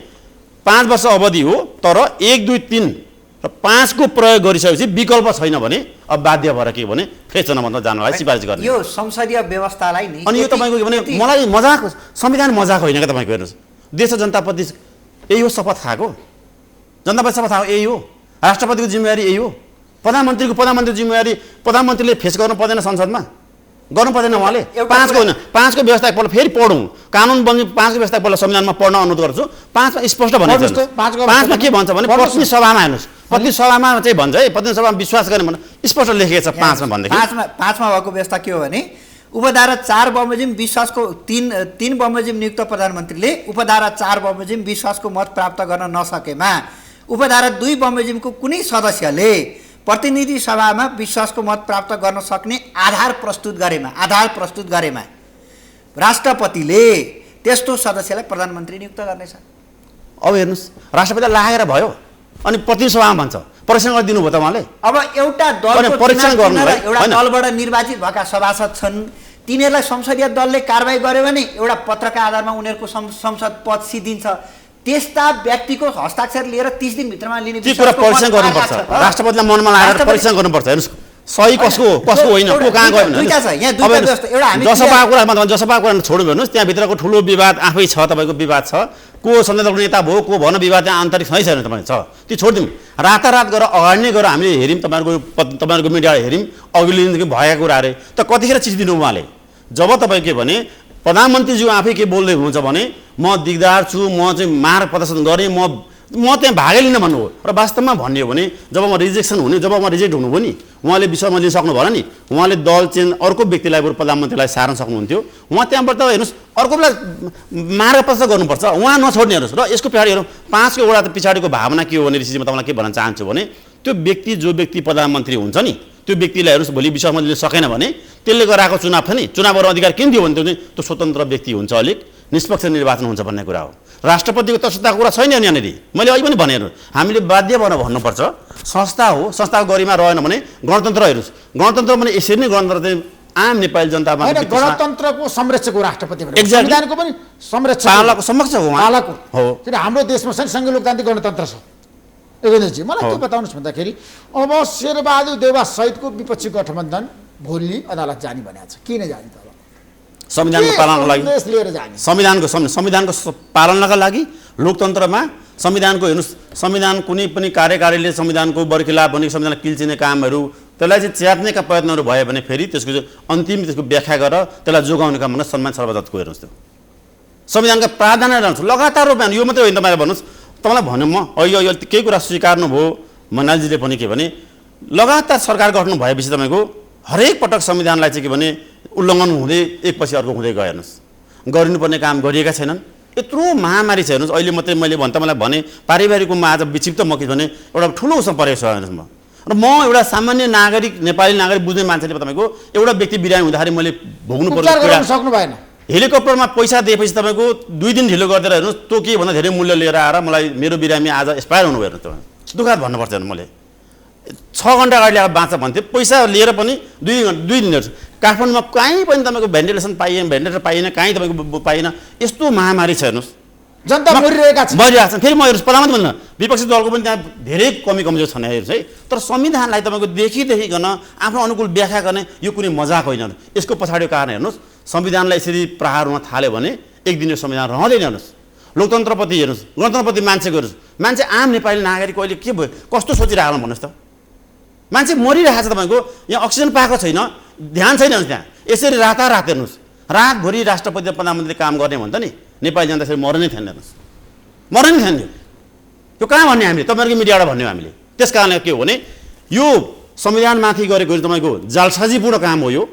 5 वर्ष अवधि हो तर 1, 2, 3 र 5 को प्रयोग गरिसकेपछि विकल्प छैन भने अब बाध्य भएर के भने फेरि चुनावमा जानलाई सिफारिस गर्ने यो संसदीय व्यवस्थालाई नि अनि यो तपाईँको के भने मलाई मजाक संविधान मजाक होइन क्या तपाईँको हेर्नुहोस् देश र जनताप्रति यही हो शपथ खाएको जनताप्रति शपथ खाएको यही हो राष्ट्रपतिको जिम्मेवारी यही हो प्रधानमन्त्री जिम्मेवारी प्रधानमन्त्रीले फेस गर्नु पर्दैन संसदमा गर्नु पर्दैन उहाँले 5 को होइन 5 को व्यवस्था एकपल्ट फेरि पढौँ कानुन बन्ने 5 को व्यवस्था एकपल्ट संविधानमा पढ्न अनुरोध गर्छु 5 मा स्पष्ट भनेको छ 5 मा के भन्छ भने प्रतिनिधि सभामा हेर्नुहोस् प्रतिनिधि सभामा चाहिँ भन्छ है प्रतिनिधि सभामा विश्वास गर्ने भने स्पष्ट लेखिएको छ 5 मा भन्दाखेरि 5 मा भएको व्यवस्था के हो भने उपधारा 4 बमोजिम विश्वासको 3 बमोजिम नियुक्त प्रधानमन्त्रीले उपधारा 4 बमोजिम विश्वासको मत प्राप्त गर्न नसकेमा उपधारा 2 बमोजिमको कुनै सदस्यले प्रतिनिधि सभामा विश्वासको मत प्राप्त गर्न सक्ने आधार प्रस्तुत गरेमा राष्ट्रपतिले त्यस्तो सदस्यलाई प्रधानमन्त्री नियुक्त गर्नेछ अब हेर्नुहोस् राष्ट्रपतिलाई लागेर भयो अनि प्रतिनिधि सभामा भन्छ परीक्षण गरिदिनु भयो त उहाँले अब एउटा दलबाट निर्वाचित भएका सभासद छन् तिनीहरूलाई संसदीय दलले कारबाही गर्यो भने एउटा पत्रका आधारमा उनीहरूको संसद पद सिद्धिन्छ त्यस्ता व्यक्तिको हस्ताक्षर लिएर 30 दिन भित्रमा लिने कुरा परीक्षण गर्नुपर्छ राष्ट्रपतिलाई मनमा लागेर परीक्षण गर्नुपर्छ हेर्नुहोस् सही कसको होइन को कहाँ गयो भने जसपाको कुरा छोड्नु हेर्नुहोस् त्यहाँभित्रको ठुलो विवाद आफै छ तपाईँको विवाद छ को संसदीय दलको नेता भयो को भन विवाद त्यहाँ आन्तरिक छैन तपाईँ छ त्यो छोडिदिउँ रातारात गरेर अगाडि नै गएर हामीले हेऱ्यौँ तपाईँहरूको मिडियाले हेऱ्यौँ अघिल्लो दिनदेखि भएका कुराहरू त कतिखेर चिज दिनु उहाँले जब तपाईँ के भने प्रधानमन्त्रीज्यू आफै के बोल्दै हुनुहुन्छ भने म दिगदार छु म चाहिँ मार्ग प्रदर्शन गरेँ म त्यहाँ भागै लिन भन्नु हो र वास्तवमा भन्ने हो भने जब म रिजेक्सन हुने जब म रिजेक्ट हुनुभयो नि उहाँले विश्वासमा लिन सक्नु भएन नि उहाँले दल चेन्ज अर्को व्यक्तिलाई बरु प्रधानमन्त्रीलाई सार्न सक्नुहुन्थ्यो उहाँ त्यहाँबाट हेर्नुहोस् अर्को बेला मार्ग प्रदर्शन गर्नुपर्छ उहाँ नछोड्ने हेर्नुहोस् र यसको पछाडि हेरौँ 5 को एउटा पछाडिको भावना के हो भने ऋषिजी म तपाईँलाई के भन्न चाहन्छु भने त्यो व्यक्ति जो व्यक्ति प्रधानमन्त्री हुन्छ नि त्यो व्यक्तिलाई हेर्नुहोस् भोलि विश्वासमा लिन सकेन भने त्यसले गराएको चुनाव छ नि चुनाव गर्न अधिकार किन दियो भने त्यो स्वतन्त्र व्यक्ति हुन्छ अलिक निष्पक्ष निर्वाचन हुन्छ भन्ने कुरा हो राष्ट्रपतिको तत्त्वको कुरा छैन यहाँनिर मैले अहिले पनि भने हेर्नु हामीले बाध्य भएर भन्नुपर्छ संस्था हो संस्थाको गरिमा रहेन भने गणतन्त्र हेर्नुहोस् गणतन्त्र भने यसरी नै गणतन्त्र चाहिँ आम नेपाली जनतामा गणतन्त्रको संरक्षक हो राष्ट्रपति संविधानको पनि संरक्षक समक्ष हो हाम्रो देशमा संघीय लोकतान्त्रिक गणतन्त्र छ एगोनेजी मलाई के बताउनुहोस् भन्दाखेरि अब शेरबहादुर देउवा सहितको विपक्षी गठबन्धन भोलि अदालत जाने भनेको छ किन जाने त संविधानको पालनको लागि संविधानको पालनका लागि लोकतन्त्रमा संविधानको हेर्नुहोस् संविधान कुनै पनि कार्यकारीले संविधानको बर्खिलाफ भने संविधान किल्चिने कामहरू त्यसलाई चाहिँ च्यात्नेका प्रयत्नहरू भयो भने फेरि त्यसको अन्तिम त्यसको व्याख्या गरेर त्यसलाई जोगाउने काम भने सम्मान सर्वजतको हेर्नुहोस् त्यो संविधानका प्रावधान रहन्छ लगातार रूपमा यो मात्रै होइन तपाईँले भन्नुहोस् तपाईँलाई भन्नु म अहिले केही कुरा स्वीकार्नुभयो मनालजीले पनि के भने लगातार सरकार गठन भएपछि तपाईँको हरेक पटक संविधानलाई चाहिँ के भने उल्लङ्घन हुँदै एकपछि अर्को हुँदै गयो हेर्नुहोस् गरिनुपर्ने काम गरिएका छैनन् यत्रो महामारी छ हेर्नुहोस् अहिले मात्रै मैले तपाईँलाई भने पारिवारिकमा आज विक्षिप्त म के भने एउटा ठुलो उसमा परेको छ हेर्नुहोस् म र म एउटा सामान्य नागरिक नेपाली नागरिक बुझ्ने मान्छेले तपाईँको एउटा व्यक्ति बिरामी हुँदाखेरि मैले भोग्नु पर्यो सक्नु भएन हेलिकप्टरमा पैसा दिएपछि तपाईँको 2 दिन ढिलो गरिदिएर हेर्नुहोस् त्यो के भन्दा धेरै मूल्य लिएर आएर मलाई मेरो बिरामी आज एक्सपायर हुनु हेर्नु तपाईँ दुःखद भन्नुपर्छ मैले 6 घन्टा अगाडि ल्याएर बाँच्छ भन्थ्यो पैसा लिएर पनि 2 दिनहरू काठमाडौँमा कहीँ पनि तपाईँको भेन्टिलेसन पाइएन भेन्टिलेटर पाइएन कहीँ तपाईँको पाइएन यस्तो महामारी छ हेर्नुहोस् जनता मरिरहेका छन् फेरि म हेर्नुहोस् प्रधानमन्त्री भन्नु विपक्षी दलको पनि त्यहाँ धेरै कमजोर छन् हेर्नुहोस् है तर संविधानलाई तपाईँको देखिकन आफ्नो अनुकूल व्याख्या गर्ने यो कुनै मजाक होइन यसको पछाडिको कारण हेर्नुहोस् संविधानलाई यसरी प्रहार हुन थाल्यो भने एक दिन यो संविधान रहँदैन हेर्नुहोस् लोकतन्त्रप्रति हेर्नुहोस् गणतन्त्रप्रति मान्छेको हेर्नुहोस् मान्छे आम नेपाली नागरिकको अहिले के भयो कस्तो सोचिरहेको भन्नुहोस् त मान्छे मरिरहेको छ तपाईँको यहाँ अक्सिजन पाएको छैन ध्यान छैन त्यहाँ यसरी रातारात हेर्नुहोस् रातभरि राष्ट्रपति प्रधानमन्त्री काम गर्ने भन्छ नि नेपाली जनता यसरी मर्नै थिएन हेर्नुहोस् मर्नै थिएन यो कहाँ भन्ने हामीले तपाईँहरूको मिडियाबाट भन्ने हो हामीले। त्यस कारणले के हो भने यो संविधानमाथि गरेको तपाईँको जालसाजीपूर्ण काम हो। यो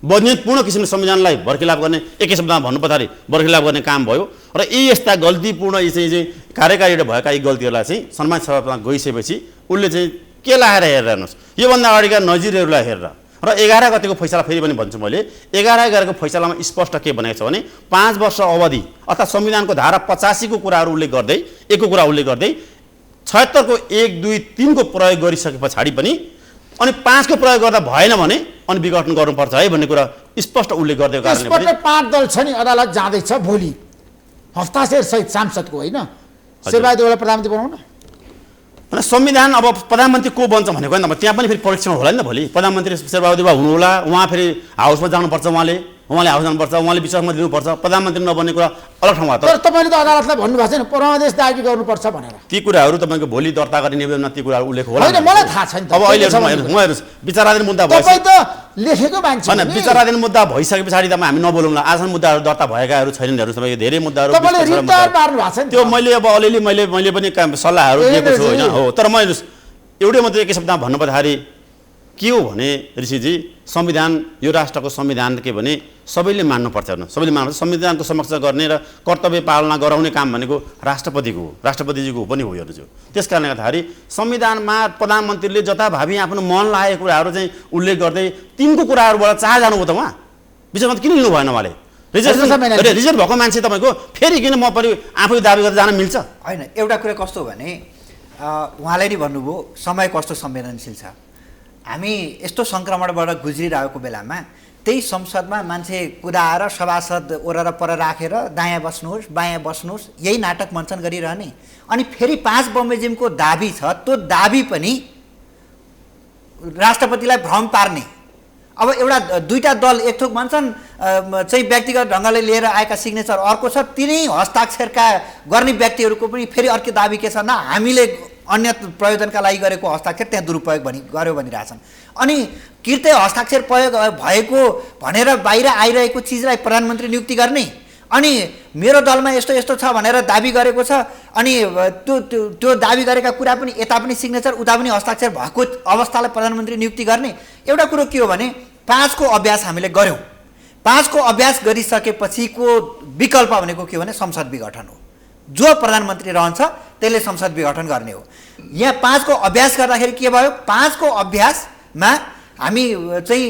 बदनियतपूर्ण किसिमले संविधानलाई बर्खिलाप गर्ने एकै शब्दमा भन्नु पछाडि बर्खिलाप गर्ने काम भयो र यी यस्ता गल्तीपूर्ण यी चाहिँ कार्यकारीबाट भएका यी गल्तीहरूलाई चाहिँ सम्मानित सभामा गइसकेपछि उसले चाहिँ के लाएर हेरेर हेर्नुहोस् योभन्दा अगाडिका नजिरहरूलाई हेरेर र 11 गतेको फैसला फेरि पनि भन्छु मैले 11 गतेको फैसलामा स्पष्ट के भनेको छ भने 5 वर्ष अवधि अर्थात् संविधानको धारा 85 को कुराहरू उल्लेख गर्दै एकको कुरा उल्लेख गर्दै 76 को 1, 2, 3 को प्रयोग गरिसके पछाडि पनि अनि 5 को प्रयोग गर्दा भएन भने अनि विघटन गर्नुपर्छ है भन्ने कुरा स्पष्ट उल्लेख गरिदिएको कारणले पनि त्यसपछि 5 दल छ नि अदालत जाँदैछ भोलि हस्ताक्षर सहित सांसदको होइन शेरबहादुरलाई प्रधानमन्त्री बनाउन अनि संविधान अब प्रधानमन्त्री को बन्छ भनेको हैन त्यहाँ पनि फेरि परीक्षण होला नि त भोलि प्रधानमन्त्री शेरबहादुर हुनु होला उहाँ फेरि हाउसमा जानुपर्छ उहाँले हाउस जानुपर्छ उहाँले विश्वासमा दिनुपर्छ प्रधानमन्त्री नबन्ने कुरा अलग ठाउँमा तर तपाईँले त अदालतलाई भन्नुभएको छैन परमादेश दाबी गर्नुपर्छ भनेर ती कुराहरू तपाईँको भोलि दर्ता गर्ने निवेदनमा ती कुराहरू उल्लेख होला होइन मलाई थाहा छैन अब अहिले हेर्नुहोस् विचाराधीन मुद्दा तपाईँ त लेखेको मान्छे होइन विचाराधीन मुद्दा भइसके पछाडि त हामी नबोलौँला आसान मुद्दाहरू दर्ता भएकाहरू छैनन् हेर्नुहोस् तपाईँको धेरै मुद्दाहरू तपाईँले रिटायर पार्नु भएको छ नि त्यो मैले अब अलिअलि मैले पनि सल्लाहहरू दिएको छु होइन हो तर मैले एउटै मात्रै एकै शब्दमा भन्नु पर्दाखेरि के हो भने ऋषिजी संविधान यो राष्ट्रको संविधान के भने सबैले मान्नुपर्छ हेर्नु सबैले मान्नुपर्छ संविधानको समक्ष गर्ने र कर्तव्य पालना गराउने काम भनेको राष्ट्रपतिजीको पनि हो हेर्नु त्यस कारणले गर्दाखेरि संविधानमा प्रधानमन्त्रीले जताभावी आफ्नो मन लागेको कुराहरू चाहिँ उल्लेख गर्दै तिनको कुराहरूबाट चाह जानुभयो त उहाँ विषयमा किन लिनु भएन उहाँले रिजर्भ भएको मान्छे तपाईँको फेरि किन म पनि आफै दाबी गरेर जान मिल्छ होइन एउटा कुरा कस्तो भने उहाँले नि भन्नुभयो समय कस्तो संवेदनशील छ हामी यस्तो सङ्क्रमणबाट गुज्रिरहेको बेलामा त्यही संसदमा मान्छे कुदाएर सभासद ओरर पर राखेर दायाँ बस्नुहोस् बायाँ बस्नुहोस् यही नाटक मञ्चन गरिरहने अनि फेरि 5 बमोजिमको दाबी छ त्यो दाबी पनि राष्ट्रपतिलाई भ्रम पार्ने अब एउटा दुईटा दल एक थोक भन्छन् चाहिँ व्यक्तिगत ढङ्गले लिएर आएका सिग्नेचर अर्को छ तिनै हस्ताक्षरका गर्ने व्यक्तिहरूको पनि फेरि अर्को दाबी के छ न हामीले अन्य प्रयोजनका लागि गरेको हस्ताक्षर त्यहाँ दुरुपयोग गर्यो भनिरहेछन् अनि कृत्य हस्ताक्षर प्रयोग भएको भनेर बाहिर आइरहेको चिजलाई प्रधानमन्त्री नियुक्ति गर्ने अनि मेरो दलमा यस्तो यस्तो छ भनेर दाबी गरेको छ अनि त्यो दाबी गरेका कुरा पनि यता पनि सिग्नेचर उता पनि हस्ताक्षर भएको अवस्थालाई प्रधानमन्त्री नियुक्ति गर्ने एउटा कुरो के हो भने 5 को अभ्यास हामीले गर्यौँ 5 को अभ्यास गरिसकेपछिको विकल्प भनेको के हो भने संसद विघटन हो जो प्रधानमन्त्री रहन्छ त्यसले संसद विघटन गर्ने हो यहाँ 5 को अभ्यास गर्दाखेरि के भयो 5 को अभ्यासमा हामी चाहिँ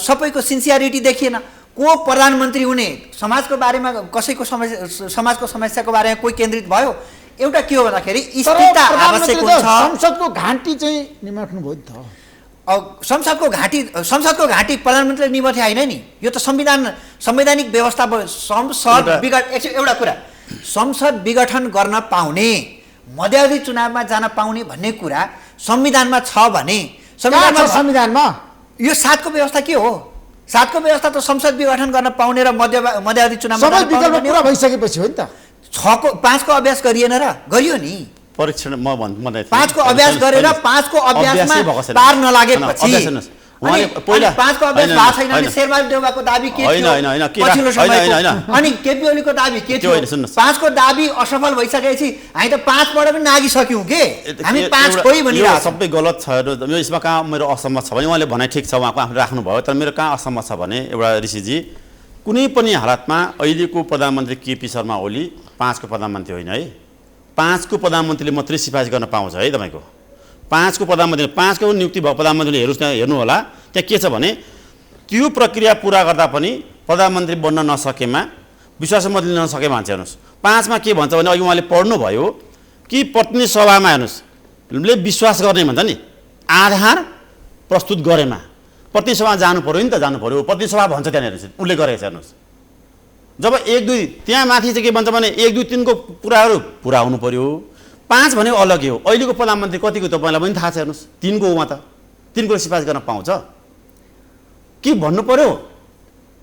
सबैको सिन्सियरिटी देखिएन को प्रधानमन्त्री हुने समाजको बारेमा कसैको समाजको समस्याको बारेमा कोही केन्द्रित भयो एउटा के हो भन्दाखेरि स्थिरता आवश्यक हुन्छ संसदको घाँटी चाहिँ निमाट्नु भयो नि त संसदको घाँटी प्रधानमन्त्रीले निमथे होइन नि यो त संवैधानिक व्यवस्था एउटा कुरा संसद विघटन गर्न पाउने मध्यावधि चुनावमा जान पाउने भन्ने कुरा संविधानमा छ भने संविधानमा यो 7 को व्यवस्था के हो 7 को व्यवस्था त संसद विघटन गर्न पाउने र मध्यावधि चुनावमा सबै विकल्प पुरा भइसकेपछि हो नि त 5 को अभ्यास गरिएन र गरियो नि परीक्षण म भन्दै 5 को अभ्यास गरेर 5 को अभ्यासमा पार नलागेपछि उहाँले पहिला 5 को अभ्यास भएको छैन भने शेरबहादुर देउवाको दाबी के थियो अनि केपी ओलीको दाबी के थियो 5 को दाबी असफल भइसकेपछि हामी त 5 बाट पनि नागिसक्यौं के हामी 5 खोइ भनिरहेको सबै गलत छ यो यसमा कहाँ मेरो असहमत छ भने उहाँले भने ठिक छ उहाँको आफूले राख्नु भयो तर मेरो कहाँ असहमत छ भने एउटा ऋषिजी कुनै पनि हालतमा अहिलेको प्रधानमन्त्री केपी शर्मा ओली 5 को प्रधानमन्त्री होइन है 5 को प्रधानमन्त्रीले मात्रै सिफारिस गर्न पाउँछ है तपाईको 5 को प्रधानमन्त्री 5 को नियुक्ति भएको प्रधानमन्त्रीले हेर्नु होला त्यहाँ के छ भने त्यो प्रक्रिया पुरा गर्दा पनि प्रधानमन्त्री बन्न नसकेमा विश्वासमा लिन नसके मान्छे हेर्नुहोस् 5 मा के भन्छ भने अघि उहाँले पढ्नु भयो कि प्रतिनिधि सभामा हेर्नुहोस् ले विश्वास गर्ने भन्छ नि आधार प्रस्तुत गरेमा प्रतिनिधि सभा जानु पर्यो नि त जानु पर्यो प्रतिनिधि सभा भन्छ त्यहाँ हेर्नुहोस् उल्लेख गरेको छ हेर्नुहोस् जब 1 2 त्यहाँ माथि चाहिँ के भन्छ भने 1 2 3 को कुराहरू पुरा हुनु पर्यो 5 भनेको अलगै हो अहिलेको प्रधानमन्त्री कतिको तपाईँलाई पनि थाहा छ हेर्नुहोस् 3 को उमा त 3 को सिफारिस गर्न पाउँछ के भन्नु पर्यो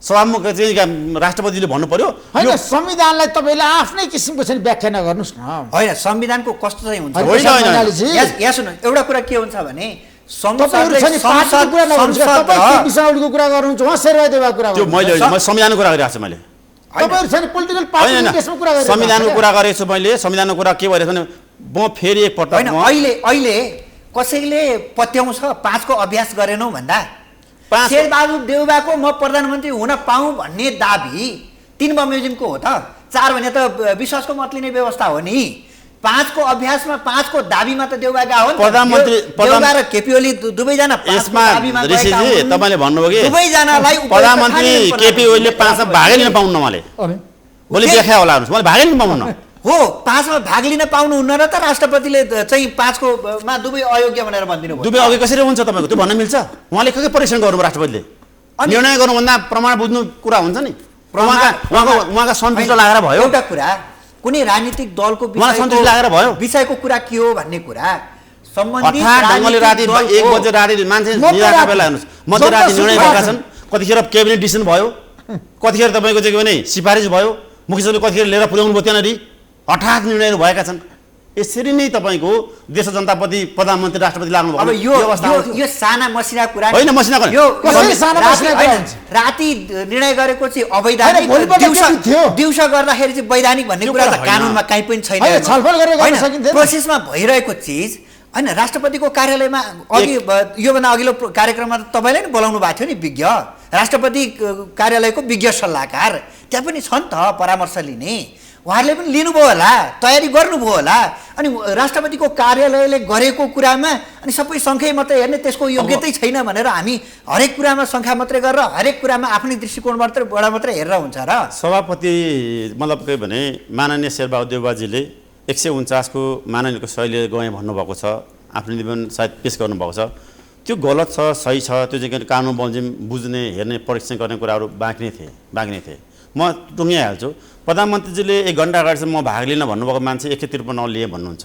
सभामुख चाहिँ राष्ट्रपतिले भन्नु पर्यो हैन संविधानलाई तपाईले आफ्नै किसिमको चाहिँ व्याख्या नगर्नुस् न हैन संविधानको कस्तो चाहिँ हुन्छ यहाँ सुन्नु एउटा कुरा के हुन्छ भने संसदको कुरा गर्नुहुन्छ उहाँ शेरबहादुर देउवाको कुरा त्यो मैले संविधानको कुरा गरिरहेको छु मैले तपाईहरु चाहिँ पोलिटिकल पार्टी केसमा कुरा गरिरहेको संविधानको कुरा गरेको छु मैले संविधानको कुरा के भइरहेछ भने म फेरि एकपल्ट होइन अहिले कसैले पत्याउँछ 5 को अभ्यास गरेनौ भन्दा 5 शेरबहादुर देउवाको म प्रधानमन्त्री हुन पाऊँ भन्ने दाबी 3 बमोजिमको हो त 4 भने त विश्वासको मत लिने व्यवस्था हो नि 5 को अभ्यासमा 5 को दाबीमा त देउवाका हो देउवा र केपी ओली दुवैजना यसमा ऋषिजी तपाईँले भन्नुभयो कि दुवैजनालाई प्रधानमन्त्री केपी ओलीले 5 मा भागै लिन पाउन्न उहाँले भोलि व्याख्या होला हेर्नुहोस् मैले भागै लिन पाउन्न हो 5 मा भाग लिन पाउनुहुन्न र त राष्ट्रपतिले चाहिँ 5 को मा दुवै अयोग्य भनेर भनिदिनु भयो दुवै अघि कसरी हुन्छ तपाईँको त्यो भन्न मिल्छ उहाँले के परीक्षण गर्नु राष्ट्रपतिले निर्णय गर्नुभन्दा प्रमाण बुझ्नु कुरा हुन्छ नि उहाँका सन्तुष्ट लागेर भयो एउटा कुरा कुनै राजनीतिक दलको सन्तुष्ट लागेर भयो विषयको कुरा के हो भन्ने कुरा सम्बन्धित ढङ्गले राति 1 बजे राति मान्छे निराका बेला हेर्नुहोस् मध्यराति निर्णय भएका छन् कतिखेर क्याबिनेट डिसिजन भयो कतिखेर तपाईँको चाहिँ के भने सिफारिस भयो मुख्य सचिवले कतिखेर लिएर पुर्याउनु भयो त्यहाँनिर हठात निर्णयहरू भएका छन् यसरी नै तपाईँको देश जनताप्रति प्रधानमन्त्री राष्ट्रपति लाग्नु भएको यो साना मसिना कुरा होइन मसिना कुरा राति निर्णय गरेको चाहिँ अवैधानिक दिउँसो गर्दाखेरि चाहिँ वैधानिक भन्ने कुरा त कानुनमा कहीँ पनि छैन प्रोसेसमा भइरहेको चिज होइन राष्ट्रपतिको कार्यालयमा अघि योभन्दा अघिल्लो कार्यक्रममा त तपाईँले नि बोलाउनु भएको थियो नि विज्ञ राष्ट्रपति कार्यालयको विज्ञ सल्लाहकार त्यहाँ पनि छ नि त परामर्श लिने उहाँहरूले पनि लिनुभयो होला तयारी गर्नुभयो होला अनि राष्ट्रपतिको कार्यालयले गरेको कुरामा अनि सबै सङ्ख्या मात्रै हेर्ने त्यसको योग्यतै छैन भनेर हामी हरेक कुरामा सङ्ख्या मात्रै गरेर हरेक कुरामा आफ्नै दृष्टिकोणबाट मात्रै हेरेर हुन्छ र सभापति मतलब के भने माननीय शेरबहादुर देउवाजीले 149 को माननीयको शैली गएँ भन्नुभएको छ आफ्नो निवेदन सायद पेश गर्नुभएको छ त्यो गलत छ सही छ त्यो चाहिँ कानुन बमोजिम बुझ्ने हेर्ने परीक्षण गर्ने कुराहरू बाँकी नै थिए म टुङ्गिहाल्छु प्रधानमन्त्रीजीले 1 घण्टा अगाडिसम्म म भाग लिन भन्नुभएको मान्छे 153 नलिए भन्नुहुन्छ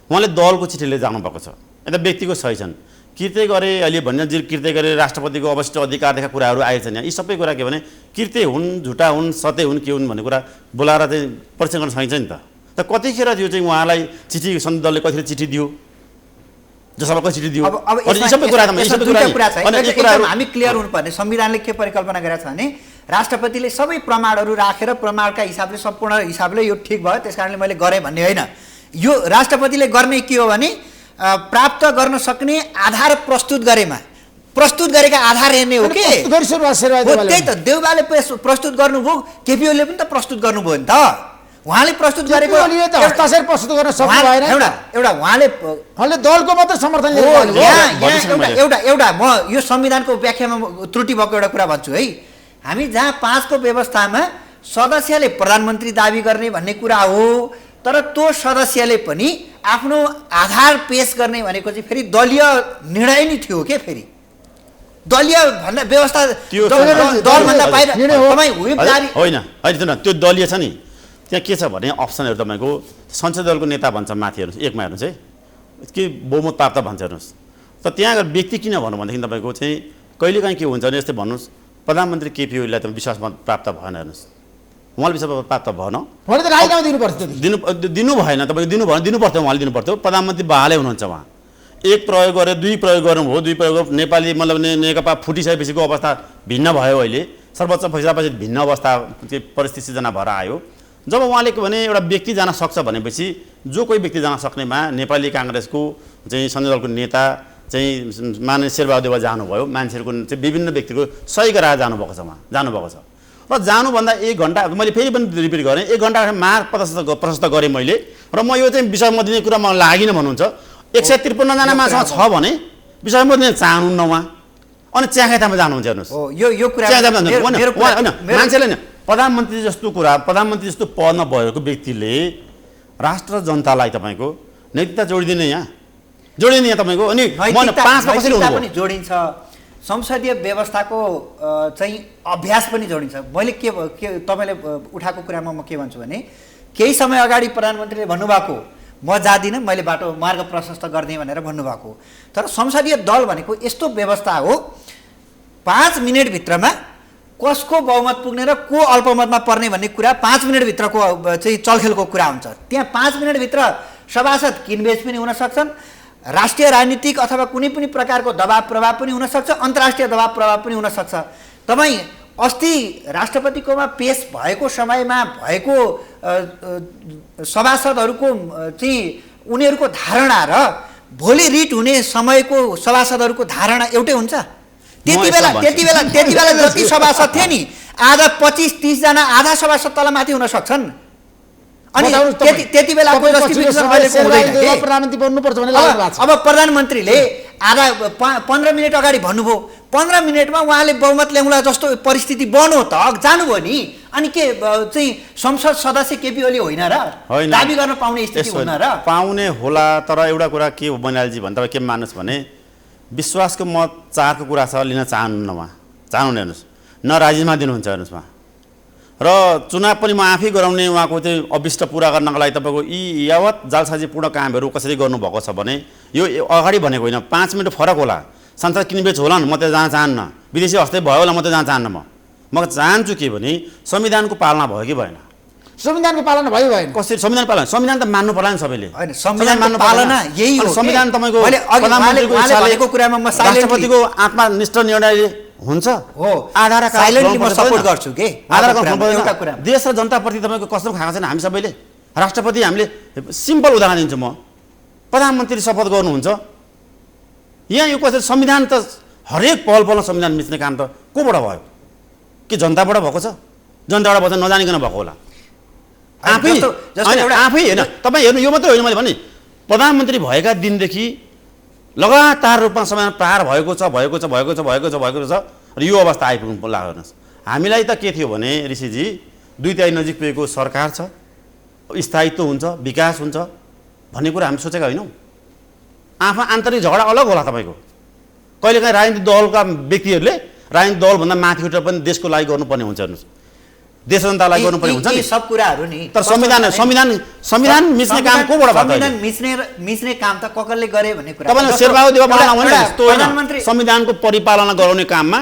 उहाँले दलको चिठीले जानुभएको छ यता व्यक्तिको सही छन् कृत्य गरे अहिले भन्ने कृत्य गरे राष्ट्रपतिको अवशिष्ट अधिकारका कुराहरू आएछन् यहाँ यी सबै कुरा के भने कृत्य हुन् झुटा हुन् सत्य हुन् के हुन् भन्ने कुरा बोलाएर चाहिँ परीक्षण गर्न सकिन्छ नि त कतिखेर यो चाहिँ उहाँलाई चिठी सन्त दलले कतिखेर चिठी दियो जो सभाको चिठी दियो यी सबै कुरा हामी क्लियर हुनुपर्ने संविधानले के परिकल्पना गरेको छ भने राष्ट्रपतिले सबै प्रमाणहरू राखेर प्रमाणका हिसाबले सम्पूर्ण हिसाबले यो ठिक भयो त्यसकारणले मैले गरेँ भन्ने होइन यो राष्ट्रपतिले गर्ने के हो भने प्राप्त गर्न सक्ने आधार प्रस्तुत गरेका आधार हेर्ने हो कि त्यही त देउवाले प्रस्तुत गर्नुभयो केपी ओलीले पनि त प्रस्तुत गर्नुभयो नि त उहाँले प्रस्तुत गरेको हस्ताक्षर प्रस्तुत गर्न सक्नु भएन एउटा उहाँले दलको मात्र समर्थन एउटा म यो संविधानको व्याख्यामा त्रुटि भएको एउटा कुरा भन्छु है हामी जहाँ 5 को व्यवस्थामा सदस्यले प्रधानमन्त्री दाबी गर्ने भन्ने कुरा हो तर त्यो सदस्यले पनि आफ्नो आधार पेश गर्ने भनेको चाहिँ फेरि दलीय निर्णय नै थियो के फेरि दलीय भन्दा व्यवस्था दलभन्दा बाहिर तपाईँ व्हिप जारी होइन होइन त्यो दलीय छ नि त्यहाँ के छ भने अप्सनहरू तपाईँको संसदीय दलको नेता भन्छ माथि हेर्नुहोस् एकमा हेर्नुहोस् है के बहुमत प्राप्त भन्छ हेर्नुहोस् त त्यहाँ अगर व्यक्ति किन भन्नु भनेदेखि तपाईँको चाहिँ कहिलेकाहीँ के हुन्छ भने यस्तै भन्नुहोस् प्रधानमन्त्री केपी ओलीलाई त विश्वासमत प्राप्त भएन हेर्नुहोस् उहाँले विश्वासमत प्राप्त भएन दिनु भएन तपाईँको दिनु पर्थ्यो उहाँले दिनु पर्थ्यो प्रधानमन्त्री बहालै हुनुहुन्छ उहाँ 1 प्रयोग गरे 2 प्रयोग गर्नुभयो 2 प्रयोग नेपाली मतलब नेकपा फुटिसकेपछिको अवस्था भिन्न भयो अहिले सर्वोच्च फैसलापछि भिन्न अवस्था परिस्थिति सिर्जना भएर आयो जब उहाँले के भने एउटा व्यक्ति जान सक्छ भनेपछि जो कोही व्यक्ति जान सक्नेमा नेपाली काङ्ग्रेसको चाहिँ संसदीय दलको नेता चाहिँ माननीय शेरबहादुर देउवा जानुभयो मान्छेहरूको चाहिँ विभिन्न व्यक्तिको सही गराएर जानुभएको छ उहाँ जानुभएको छ र जानुभन्दा 1 घण्टा मैले फेरि पनि रिपिट गरेँ 1 घण्टा माग प्रशस्त गरेँ मैले र म यो चाहिँ विषयमा दिने कुरामा लागिनँ भन्नुहुन्छ 153 जना मान्छेमा छ भने विषयमा दिने चाहनुहुन्न उहाँ अनि च्याखेतामा जानुहुन्छ हेर्नुहोस् यो कुरा मान्छेले प्रधानमन्त्री जस्तो पदमा भएको व्यक्तिले राष्ट्र जनतालाई तपाईँको नैतिकता जोडिदिने यहाँ तपाईँको अनि 5 मा कसरी पनि जोडिन्छ संसदीय व्यवस्थाको चाहिँ अभ्यास पनि जोडिन्छ मैले के तपाईँले उठाएको कुरामा म के भन्छु भने केही समय अगाडि प्रधानमन्त्रीले भन्नुभएको म जादिनँ मैले मार्ग प्रशस्त गर्ने भनेर भन्नुभएको तर संसदीय दल भनेको यस्तो व्यवस्था हो 5 मिनेटभित्रमा कसको बहुमत पुग्ने र को अल्पमतमा पर्ने भन्ने कुरा 5 मिनेटभित्रको चाहिँ चलखेलको कुरा हुन्छ त्यहाँ 5 मिनेटभित्र सभासद किनबेच पनि हुन सक्छन् राष्ट्रिय राजनीतिक अथवा कुनै पनि प्रकारको दबाव प्रभाव पनि हुन सक्छ अन्तर्राष्ट्रिय दबाव प्रभाव पनि हुन सक्छ तपाईँ अस्ति राष्ट्रपतिकोमा पेश भएको समयमा भएको सभासदहरूको चाहिँ उनीहरूको धारणा र भोलि रिट हुने समयको सभासदहरूको धारणा एउटै हुन्छ? त्यति बेला जति सभासद थिए नि आधा 25-30 जना आधा सभासद तल माथि हुन सक्छन्। अनि त्यति बेलाको जस्टिफिकेसन अहिलेको हुँदैन। प्रधानमन्त्री बन्नुपर्छ भन्ने लाग्नु भएको छ। अब प्रधानमन्त्रीले आधा 15 मिनट अगाडि भन्नुभयो, 15 मिनटमा उहाँले बहुमत ल्याउँला जस्तो परिस्थिति बन्यो त जानुभयो नि। अनि के चाहिँ संसद सदस्य केपी ओली होइन र? दाबी गर्न पाउने स्थिति हुन र? पाउने होला, तर एउटा कुरा के हो बनालजी भने तपाईँ के मान्नुहोस् भने विश्वासको मत 4को कुरा छ, लिन चाहनुहुन्न उहाँ, चाहनुहुन्न। हेर्नुहोस् न राजीनामा दिनुहुन्छ हेर्नुहोस् उहाँ, र चुनाव पनि म आफै गराउने उहाँको चाहिँ अभिष्ट पुरा गर्नको लागि तपाईँको यी यावत जालसाजीपूर्ण कामहरू कसरी गर्नुभएको छ भने यो अगाडि भनेको होइन, 5 मिनट फरक होला। संसद किनबेच होला म त जान चाहन्न, विदेशी हस्तै भयो होला म त जान चाहन्न। म चाहन्छु के भने संविधानको पालना भयो कि भएन? संविधानको पालना भयो भएन? कसरी संविधान पालना? संविधान त मान्नु पर्ला नि सबैले। हैन, संविधानको पालना यही हो। संविधान तपाईँको प्रधानमन्त्रीको इच्छाले कुरामा म राष्ट्रपतिको आत्मनिष्ठ निर्णय हुन्छ हो। आधार साइलेन्टली म सपोर्ट गर्छु के आधार एउटा कुरा देश र जनताप्रति तपाईँको कसम खाएको छैन हामी सबैले। राष्ट्रपति हामीले सिम्पल उदाहरण दिन्छु म, प्रधानमन्त्री शपथ गर्नुहुन्छ यहाँ यो कसरी संविधान त हरेक पहल पहलमा संविधान मिच्ने काम त कोबाट भयो? के जनताबाट भएको छ? जनताबाट बच्चा नजानिकन भएको होला। आफै होइन तपाईँ हेर्नु, यो मात्रै होइन मैले भने प्रधानमन्त्री भएका दिनदेखि लगातार रूपमा संविधान प्रहार भएको छ र यो अवस्था आइपुग्नु लाग्नुहोस्। हामीलाई त के थियो भने ऋषिजी 2 तिहाई नजिक पुगेको सरकार छ, स्थायित्व हुन्छ, विकास हुन्छ भन्ने कुरा हामी सोचेका होइनौँ। आफू आन्तरिक झगडा अलग होला तपाईँको। कहिलेकाहीँ राजनीतिक दलका व्यक्तिहरूले राजनीतिक दलभन्दा माथि उठेर पनि देशको लागि गर्नुपर्ने हुन्छ। हेर्नुहोस् देश जनतालाई गर्नुपर्ने हुन्छ नि सब कुराहरू नि। तर संविधान मिच्ने काम कोबाट भयो? संविधान मिच्ने काम त ककरले गरे भन्ने कुरा तपाईले शेरबहादुर देउवा बनाउन भने जस्तो होइन। संविधानको परिपालना गराउने काममा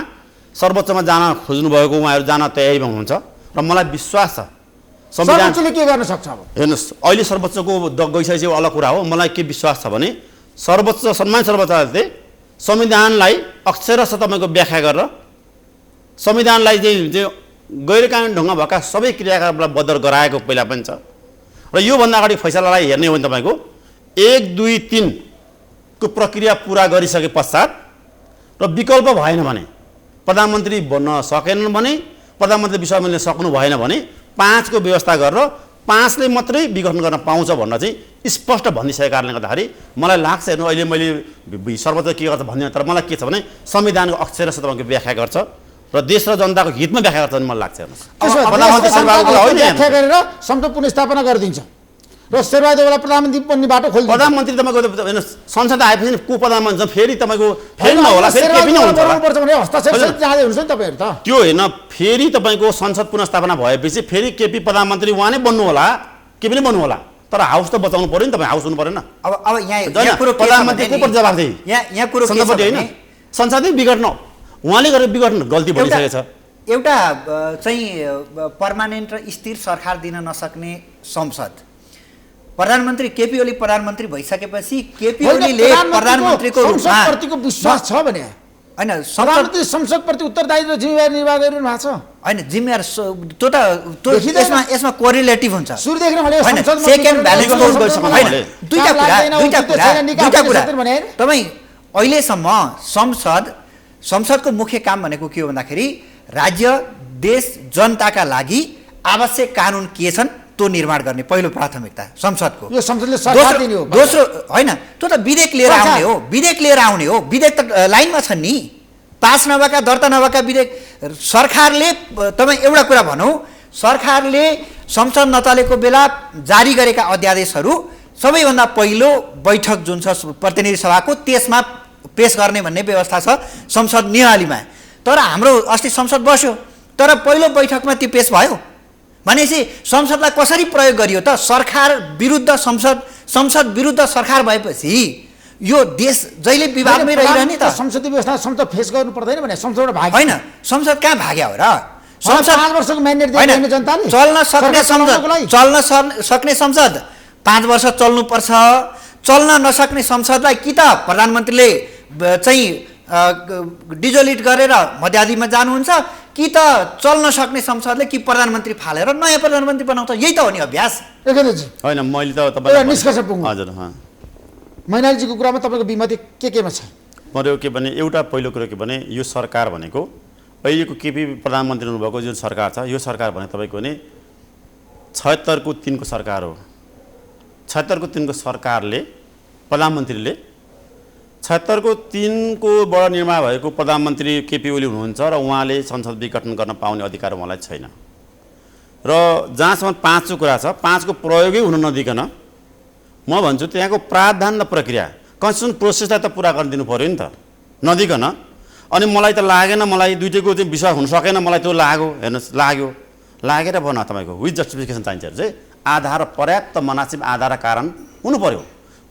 सर्वोच्चमा जान खोज्नु भएको उहाँहरू जान तयारी हुनुहुन्छ र मलाई विश्वास छ संविधानले के गर्न सक्छ। अब हेर्नुहोस् अहिले सर्वोच्चको गइसकेको अलग कुरा हो। मलाई के विश्वास छ भने सम्मान सर्वोच्चले संविधानलाई अक्षरशः तपाईँको व्याख्या गरेर संविधानलाई चाहिँ गैरकानुनी ढङ्गमा भएका सबै क्रियाकलापलाई बदर गराएको पहिला पनि छ र योभन्दा अगाडि फैसलालाई हेर्ने हो भने तपाईँको 1, 2, 3 को प्रक्रिया पुरा गरिसके पश्चात र विकल्प भएन भने प्रधानमन्त्री बन्न सकेनन् भने प्रधानमन्त्री विश्वास मिल्न सक्नु भएन भने 5 को व्यवस्था गरेर 5 ले मात्रै विघटन गर्न पाउँछ भन्न चाहिँ स्पष्ट भनिसकेको कारणले गर्दाखेरि मलाई लाग्छ हेर्नु अहिले मैले सर्वोच्च के गर्छ भन्ने, तर मलाई के छ भने संविधानको अक्षरशः तपाईँको व्याख्या गर्छ र देश र जनताको हितमा व्याख्या गर्छ भन्ने मलाई लाग्छ। प्रधानमन्त्री व्याख्या गरेर संसद पुनर्स्थापना गरिदिन्छ र शेरबहादुर देउवालाई प्रधानमन्त्री बन्ने बाटो खोल्छ। प्रधानमन्त्री तपाईँको हेर्नुहोस् संसद आएपछि को प्रधानमन्त्री फेरि तपाईँको फेरि नहोला, फेरि केपी नै गर्नुपर्छ भने हस्ताक्षर चाहँदै हुन्छ नि तपाईँहरू त। त्यो होइन, फेरि तपाईँको संसद पुनर्स्थापना भएपछि फेरि केपी प्रधानमन्त्री उहाँ नै बन्नु होला, केपी नै बन्नु होला, तर हाउस त बचाउनु पर्यो नि। तपाईँ हाउस हुनु परेन। अब यहाँ कुरो प्रधानमन्त्री को पर जवाफदेही यहाँ कुरो संसदपट्टि होइन, संसदै विघटन उहाँले गरेर विघटन गल्ती बनिसकेको छ। एउटा चाहिँ पर्मानेन्ट र स्थिर सरकार दिन नसक्ने संसद, प्रधानमन्त्री केपी ओली प्रधानमन्त्री भइसकेपछि केपी ओलीले प्रधाधानमन्त्रीको रूपमा प्रतिको विश्वास छ भने हैन प्रधानमन्त्री संसदप्रति उत्तरदायित्व जिम्मेवारी निर्वाह गरिरहनु भएको छ। हैन जिम्मेवार त्यो त यसमा कोरिलेटिभ हुन्छ। सुरुदेखि नै मैले संसदमा सेकेन्ड भ्यालेन्स गरिसक्नु हैन। दुईटा कुरा तपाई अहिलेसम्म संसदको मुख्य काम भनेको के हो भन्दाखेरि राज्य देश जनताका लागि आवश्यक कानुन के छन् त्यो निर्माण गर्ने पहिलो प्राथमिकता संसदको। यो संसदले सरकार दिने हो। दोस्रो हैन त्यो त विधेयक लिएर आउने हो, विधेयक त लाइनमा छन् नि, पास नभएका दर्ता नभएका विधेयक सरकारले तपाईँ एउटा कुरा भनौँ, सरकारले संसद नचलेको बेला जारी गरेका अध्यादेशहरू सबैभन्दा पहिलो बैठक जुन छ प्रतिनिधि सभाको त्यसमा पेश गर्ने भन्ने व्यवस्था छ संसद नियमावलीमा। तर हाम्रो अस्ति संसद बस्यो तर पहिलो बैठकमा त्यो पेश भयो भनेपछि संसदलाई कसरी प्रयोग गरियो त? सरकार विरुद्ध संसद विरुद्ध सरकार भएपछि यो देश जहिले विवादमै रहिरहने त। संसदीय व्यवस्था संसद फेस गर्नु पर्दैन भने संसदबाट भाग्यो हैन, संसद कहाँ भाग्यो र? संसद 5 वर्षको म्यान्डेट दिएको जनताले चल्न सक्ने संसद 5 वर्ष चल्नुपर्छ। चल्न नसक्ने संसदलाई कि त प्रधानमन्त्रीले चाहिँ डिजोलिट गरेर मध्यावधिमा जानुहुन्छ कि त चल्न सक्ने संसदले कि प्रधानमन्त्री फालेर नयाँ प्रधानमन्त्री बनाउँछ, यही त हो नि अभ्यास। एकनाथजी होइन मैले त एउटा तपाईँलाई निष्कर्ष पुग्नु। हजुर मैनालीजीको कुरामा तपाईँको विमति केमा छ? मेरो के भने एउटा पहिलो कुरो के भने यो सरकार भनेको अहिलेको केपी प्रधानमन्त्री हुनुभएको जुन सरकार छ यो सरकार भने तपाईँको भने 76 को 3 को सरकार हो। 76 को 3 को सरकारले प्रधानमन्त्रीले 76 को 3 को बाट निर्माण भएको प्रधानमन्त्री केपी ओली हुनुहुन्छ र उहाँले संसद विघटन गर्न पाउने अधिकार उहाँलाई छैन। र जहाँसम्म 5 को कुरा छ 5 को प्रयोगै हुन नदिकन म भन्छु त्यहाँको प्रावधान र प्रक्रिया कन्स्टिट्युसन प्रोसेसलाई त पुरा गरिदिनु पर्यो नि त नदिकन। अनि मलाई त लागेन, मलाई दुईटैको चाहिँ विश्वास हुन सकेन, मलाई त्यो लाग्यो लागेर भन तपाईँको विथ जस्टिफिकेसन चाहिन्छ चाहिँ आधार पर्याप्त मनासिब आधार र कारण हुनु पर्यो।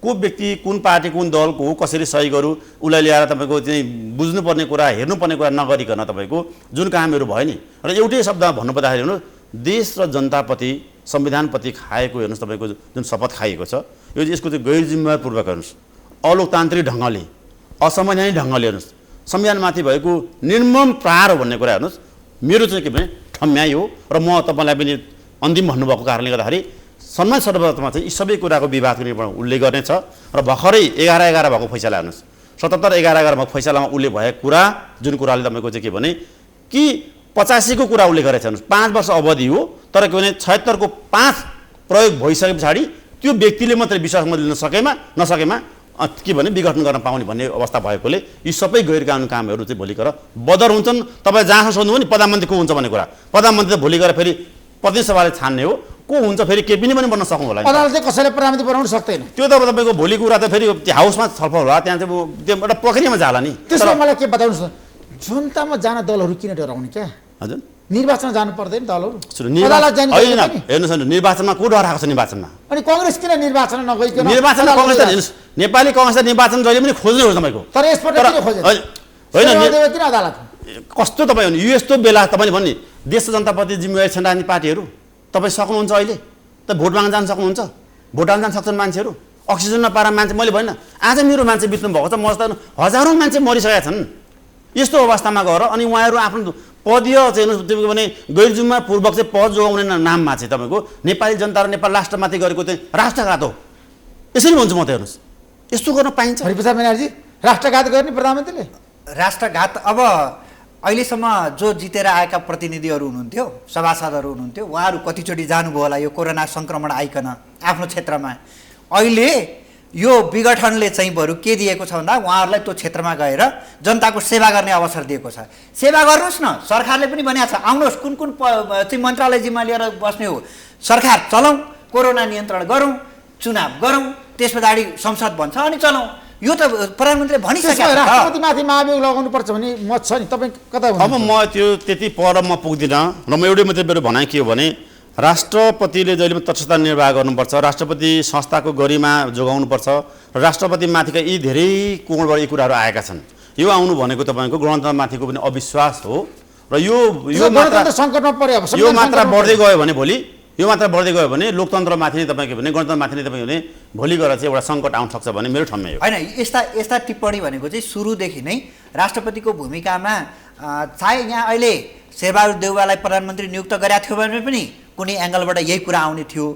को व्यक्ति कुन पार्टी कुन दलको हो कसरी सही गरौँ उसलाई ल्याएर तपाईँको चाहिँ बुझ्नुपर्ने कुरा हेर्नुपर्ने कुरा नगरिकन तपाईँको जुन कामहरू भयो नि र एउटै शब्दमा भन्नुपर्दाखेरि हेर्नु देश र जनताप्रति संविधानप्रति खाएको हेर्नुहोस् तपाईँको जुन शपथ खाइएको छ यो यसको चाहिँ गैर जिम्मेवारपूर्वक हेर्नुहोस् अलोकतान्त्रिक ढङ्गले असंवैधानिक ढङ्गले हेर्नुहोस् संविधानमाथि भएको निर्मम प्रहार हो भन्ने कुरा हेर्नुहोस्। मेरो चाहिँ के भने ठम्याइ हो र म तपाईँलाई पनि अन्तिम भन्नुभएको कारणले गर्दाखेरि सम्मान सर्वोच्चमा चाहिँ यी सबै कुराको विवादको निर्माण उल्लेख गर्नेछ र भर्खरै 11-11 भएको फैसला हेर्नुहोस् 77-11 भएको फैसलामा उल्लेख भएको कुरा जुन कुराले तपाईँको चाहिँ के भने कि 85 को कुरा उल्लेख गरेको छ हेर्नुहोस् 5 वर्ष अवधि हो तर के भने 76 को 5 प्रयोग भइसके पछाडि त्यो व्यक्तिले मात्रै विश्वासमा लिन नसकेमा के भने विघटन गर्न पाउने भन्ने अवस्था भएकोले यी सबै गैर कानुनी कामहरू चाहिँ भोलि गएर बदर हुन्छन्। तपाईँ जहाँसम्म सोध्नुभयो नि प्रधानमन्त्री को हुन्छ भन्ने कुरा प्रधानमन्त्री त भोलि गएर फेरि प्रतिनिधि सभाले छान्ने हो को हुन्छ फेरि केपी पनि बन्न सक्नु होला। अदालतले कसैले प्रधानमन्त्री बनाउन सक्दैन त्यो त तपाईँको भोलि कुरा त फेरि हाउसमा छलफल होला त्यहाँ चाहिँ त्यो एउटा प्रक्रियामा जाला नि। त्यसमा मलाई के बताउनुहोस् न जनतामा जान दलहरू किन डराउने क्या? हजुर निर्वाचन जानु पर्दैन दलहरू हेर्नुहोस् निर्वाचनमा को डराएको छ निर्वाचनमा अनि कांग्रेस किन निर्वाचन नगइकन निर्वाचनमा कङ्ग्रेस हेर्नुहोस् नेपाली कांग्रेसले निर्वाचन जहिले पनि खोज्ने हो तपाईँको तर यसपल्ट किन खोजे होइन किन अदालत कस्तो तपाईँ यो यस्तो बेला तपाईँले भन्ने देश र जनताप्रति जिम्मेवारी छन् राजनीतिक पार्टीहरू तपाईँ सक्नुहुन्छ अहिले त भोट माग्न जान सक्नुहुन्छ भोट हाल्न जान सक्छन् मान्छेहरू अक्सिजन नपाएर मान्छे मैले भन्न आज मेरो मान्छे बित्नु भएको छ म त हजारौँ मान्छे मरिसकेका छन् यस्तो अवस्थामा गएर अनि उहाँहरू आफ्नो पदीय चाहिँ तपाईँको भने गैर जिम्मेवारपूर्वक चाहिँ पद जोगाउने नाममा चाहिँ तपाईँको नेपाली जनता र नेपाल राष्ट्रमाथि गरेको चाहिँ राष्ट्रघात हो यसरी भन्छु म त हेर्नुहोस् यस्तो गर्न पाइन्छ हरिप्रसाद ब्यानर्जी राष्ट्रघात गर्ने प्रधानमन्त्रीले राष्ट्रघात अब अहिलेसम्म जो जितेर आएका प्रतिनिधिहरू हुनुहुन्थ्यो सभासदहरू हुनुहुन्थ्यो उहाँहरू कतिचोटि जानुभयो होला यो कोरोना सङ्क्रमण आइकन आफ्नो क्षेत्रमा अहिले यो विघटनले चाहिँ बरु के दिएको छ भन्दा उहाँहरूलाई त्यो क्षेत्रमा गएर जनताको सेवा गर्ने अवसर दिएको छ। सेवा गर्नुहोस् न सरकारले पनि भनेको छ आउनुहोस् कुन कुन चाहिँ मन्त्रालय जिम्मा लिएर बस्ने हो सरकार चलाउँ कोरोना नियन्त्रण गरौँ चुनाव गरौँ त्यस पछाडि संसद भन्छ अनि चलाउँ यो त प्रधानमन्त्रीले भनिसकेको छ। राष्ट्रपतिमाथि महाभियोग लगाउनुपर्छ भने मत छ नि तपाईँ कता अब म त्यो त्यति पर म पुग्दिनँ र म एउटै मात्रै मेरो भनाइ के हो भने राष्ट्रपतिले जहिले पनि तटस्थता निर्वाह गर्नुपर्छ राष्ट्रपति संस्थाको गरिमा जोगाउनुपर्छ र राष्ट्रपतिमाथिका यी धेरै कोणबाट यी कुराहरू आएका छन् यो आउनु भनेको तपाईँको गणतन्त्रमाथिको पनि अविश्वास हो र यो मात्रा बढ्दै गयो भने भोलि यो मात्रा बढ्दै गयो भने लोकतन्त्रमाथि नै तपाईँको भने गणतन्त्रमाथि नै तपाईँको भने भोलि गएर चाहिँ एउटा सङ्कट आउन सक्छ भन्ने मेरो ठम्मै हो। होइन यस्ता टिप्पणी भनेको चाहिँ सुरुदेखि नै राष्ट्रपतिको भूमिकामा चाहे यहाँ अहिले शेरबहादुर देउवालाई प्रधानमन्त्री नियुक्त गरेका थियो भने पनि कुनै एङ्गलबाट यही कुरा आउने थियो।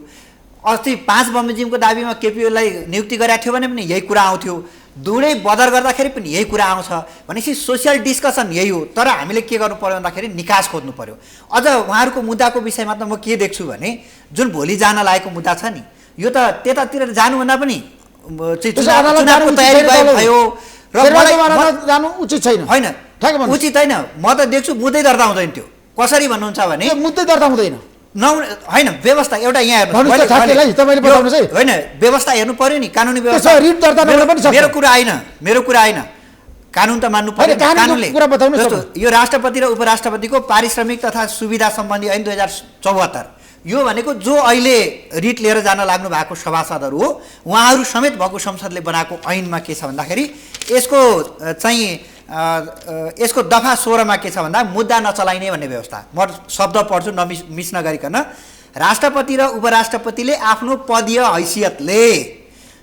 अस्ति 5 बमोजिमको दाबीमा केपीओलाई नियुक्ति गरेका थियो भने पनि यही कुरा आउँथ्यो। दुवै बदर गर्दाखेरि पनि यही कुरा आउँछ भनेपछि सोसियल डिस्कसन यही हो। तर हामीले के गर्नु पर्यो भन्दाखेरि निकास खोज्नु पर्यो। अझ उहाँहरूको मुद्दाको विषयमा त म के देख्छु भने जुन भोलि जान लागेको मुद्दा छ नि यो त त्यतातिर जानुभन्दा पनि चुनावको तयारी भयो र जानु उचित छैन। होइन उचित होइन म त देख्छु मुद्दै दर्ता हुँदैन त्यो कसरी भन्नुहुन्छ भने मुद्दै दर्ता हुँदैन होइन व्यवस्था एउटा यहाँ होइन व्यवस्था हेर्नु पर्यो नि कानुनी व्यवस्था मेरो कुरा आएन कानुन त मान्नु पर्यो कानुनले यो राष्ट्रपति र उपराष्ट्रपतिको पारिश्रमिक तथा सुविधा सम्बन्धी ऐन 2074 यो भनेको जो अहिले रिट लिएर जान लाग्नु भएको सभासदहरू हो उहाँहरू समेत भएको संसदले बनाएको ऐनमा के छ भन्दाखेरि यसको चाहिँ यसको दफा 16 मा के छ भन्दा मुद्दा नचलाइने भन्ने व्यवस्था म शब्द पढ्छु मिस नगरिकन राष्ट्रपति र उपराष्ट्रपतिले आफ्नो पदीय हैसियतले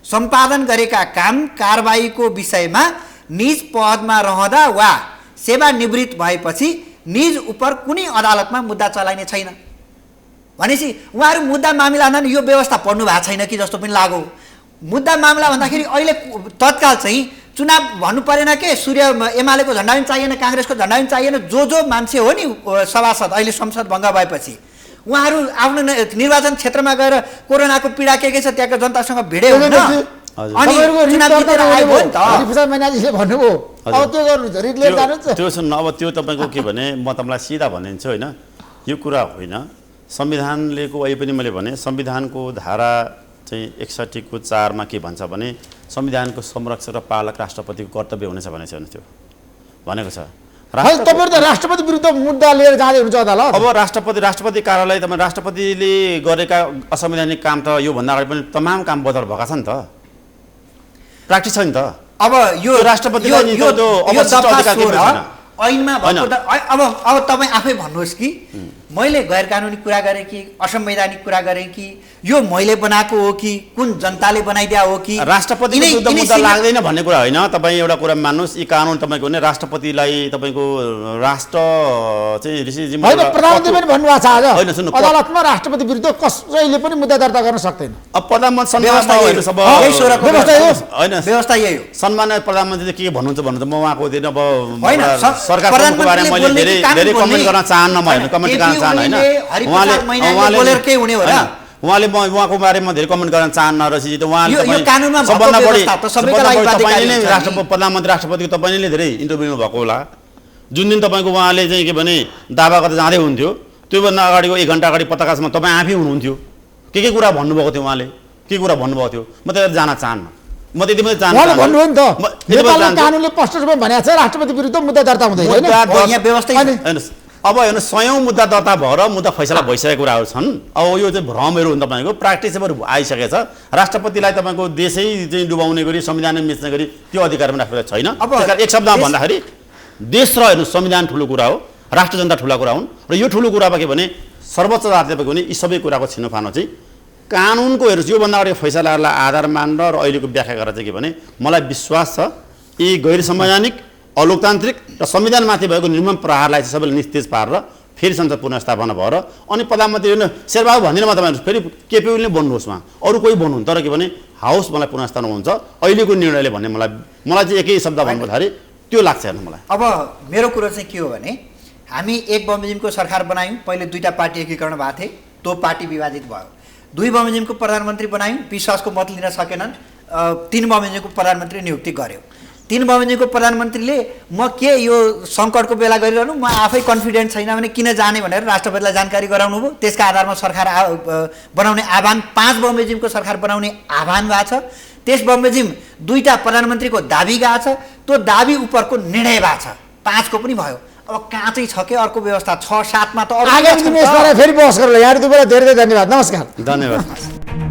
सम्पादन गरेका काम कारबाहीको विषयमा निज पदमा रहँदा वा सेवानिवृत्त भएपछि निज उप कुनै अदालतमा मुद्दा चलाइने छैन भनेपछि उहाँहरू मुद्दा मामिला भन्दा यो व्यवस्था पढ्नु भएको छैन कि जस्तो पनि लाग्यो। मुद्दा मामला भन्दाखेरि अहिले तत्काल चाहिँ चुनाव भन्नु परेन के सूर्य एमालेको झन्डा पनि चाहिएन, काङ्ग्रेसको झन्डा पनि चाहिएन, जो मान्छे हो नि सभासद अहिले संसद भङ्ग भएपछि उहाँहरू आफ्नो निर्वाचन क्षेत्रमा गएर कोरोनाको पीडा के छ त्यहाँको जनतासँग भिडे हुन अनि चुनाव जितेर आएको हो नि त। हरिप्रसाद मैनालीले भन्नुभयो अब त्यो गर्नु छ, रिट लिएर जानुहुन्छ। त्यो सुन्नु, अब त्यो तपाईँको के भने म तपाईँलाई सिधा भनिदिन्छु होइन, यो कुरा होइन। संविधानलेको अहिले पनि मैले भने संविधानको धारा चाहिँ 61 को 4 मा के भन्छ भने संविधानको संरक्षक र पालक राष्ट्रपतिको कर्तव्य हुनेछ भनेको छ त्यो भनेको छ। तपाईहरु त राष्ट्रपति विरुद्ध मुद्दा लिएर जाँदै हुनुहुन्छ अदालत। अब राष्ट्रपति कार्यालय तपाईँ राष्ट्रपतिले गरेका असंवैधानिक काम त यो भन्दा अगाडि पनि तमाम काम बदल भएका छन् त, प्र्याक्टिस छ नि त। अब यो राष्ट्रपतिलाई नि त्यो अवशिष्ट अधिकार के छैन ऐनमा भएको त अब तपाईँ आफै भन्नुहोस् कि मैले गैर कानुनी कुरा गरेँ कि असंवैधानिक कुरा गरेँ कि यो मैले बनाएको हो कि कुन जनताले बनाइदिया हो कि राष्ट्रपतिको विरुद्ध मुद्दा लाग्दैन भन्ने कुरा होइन। तपाईँ एउटा कुरा मान्नुहोस्, यी कानुन तपाईँको भने राष्ट्रपतिलाई तपाईँको राष्ट्र चाहिँ ऋषिजी होइन, प्रधानमन्त्री पनि भन्नुभएको छ आज अदालतमा राष्ट्रपति विरुद्ध कसैले पनि मुद्दा दर्ता गर्न सक्दैन। अब प्रधानमन्त्री व्यवस्था यही हो। सम्माननीय प्रधानमन्त्रीले के भन्नुहुन्छ भन्नु त म उहाँको दिन अब होइन सरकारको बारेमा मैले धेरै कमेन्ट गर्न चाहन्न, म होइन कमेन्ट गर्न चाहन्न होइन। उहाँले म उहाँको बारेमा धेरै कमेन्ट गर्न चाहन्न ऋषिजी। त उहाँले सबभन्दा बढी प्रधानमन्त्री राष्ट्रपतिको तपाईँले धेरै इन्टरभ्यू भएको होला। जुन दिन तपाईँको उहाँले चाहिँ के भने दावा गर्दै जाँदै हुन्थ्यो त्योभन्दा अगाडिको 1 घन्टा अगाडि पत्रकारसम्म तपाईँ आफै हुनुहुन्थ्यो, के कुरा भन्नुभएको थियो उहाँले, के कुरा भन्नुभएको थियो म त जान चाहन्न। म त्यति मात्रै उहाँले भन्नुभयो नि त नेपालको कानुनले स्पष्ट रूपमा भनेको छ राष्ट्रपति विरुद्ध मुद्दा दर्ता हुँदैन हैन। यहाँ व्यवस्था अब हेर्नु 100औं मुद्दा दर्ता भएर मुद्दा फैसला भइसकेको कुराहरू छन्। अब यो चाहिँ भ्रमहरू हुन्, तपाईँको प्र्याक्टिसहरू आइसकेछ। राष्ट्रपतिलाई तपाईँको देशै चाहिँ डुबाउने गरी संविधान मिच्ने गरी त्यो अधिकार पनि राष्ट्रपति छैन। अब एक शब्दमा भन्दाखेरि देश र हेर्नु संविधान ठुलो कुरा हो, राष्ट्र जनता ठुला कुरा हुन् र यो ठुलो कुरामा के भने सर्वोच्च अदालतले पनि यी सबै कुराको छिनोफानो चाहिँ कानुनको हेर्नुहोस् योभन्दा अगाडि फैसलाहरूलाई आधार मानेर र अहिलेको व्याख्या गरेर चाहिँ के भने मलाई विश्वास छ यी गैर संवैधानिक अलोकतान्त्रिक र संविधानमाथि भएको निर्मम प्रहारलाई चाहिँ सबैले निस्तेज पारेर फेरि संसद पुनर्स्थापना भएर अनि प्रधानमन्त्री शेरबहादुर भन्दिनँ म तपाईँहरू फेरि केपी ओलीले बन्नुहोस्, उहाँ अरू कोही बन्नु, तर के भने हाउस मलाई पुनर्स्थापना हुन्छ अहिलेको निर्णयले भन्ने मलाई चाहिँ एकै शब्द भन्नुपर्दाखेरि त्यो लाग्छ हेर्नु मलाई। अब मेरो कुरो चाहिँ के हो भने हामी एक बमोजिमको सरकार बनायौँ, पहिले 2टा पार्टी एकीकरण भएको थिए, त्यो पार्टी विभाजित भयो। 2 बमोजिमको प्रधानमन्त्री बनायौँ, विश्वासको मत लिन सकेनन्, 3 बमोजिमको प्रधानमन्त्री नियुक्ति गर्यो। 3 बमोजिमको प्रधानमन्त्रीले म के यो सङ्कटको बेला गरिरहनु, म आफै कन्फिडेन्ट छैन भने किन जाने भनेर राष्ट्रपतिलाई जानकारी गराउनु भयो। त्यसका आधारमा सरकार बनाउने आह्वान 5 बमोजिमको सरकार बनाउने आह्वान भएको छ। त्यस बमोजिम 2टा प्रधानमन्त्रीको दाबी गएको छ, त्यो दाबी उपरको निर्णय भएको छ, 5 को पनि भयो। अब कहाँ चाहिँ छ के अर्को व्यवस्था 6-7 मा त आगामी दिनमा फेरि बहस गरौँ। यहाँ दुवैलाई धेरै धेरै धन्यवाद, नमस्कार। धन्यवाद।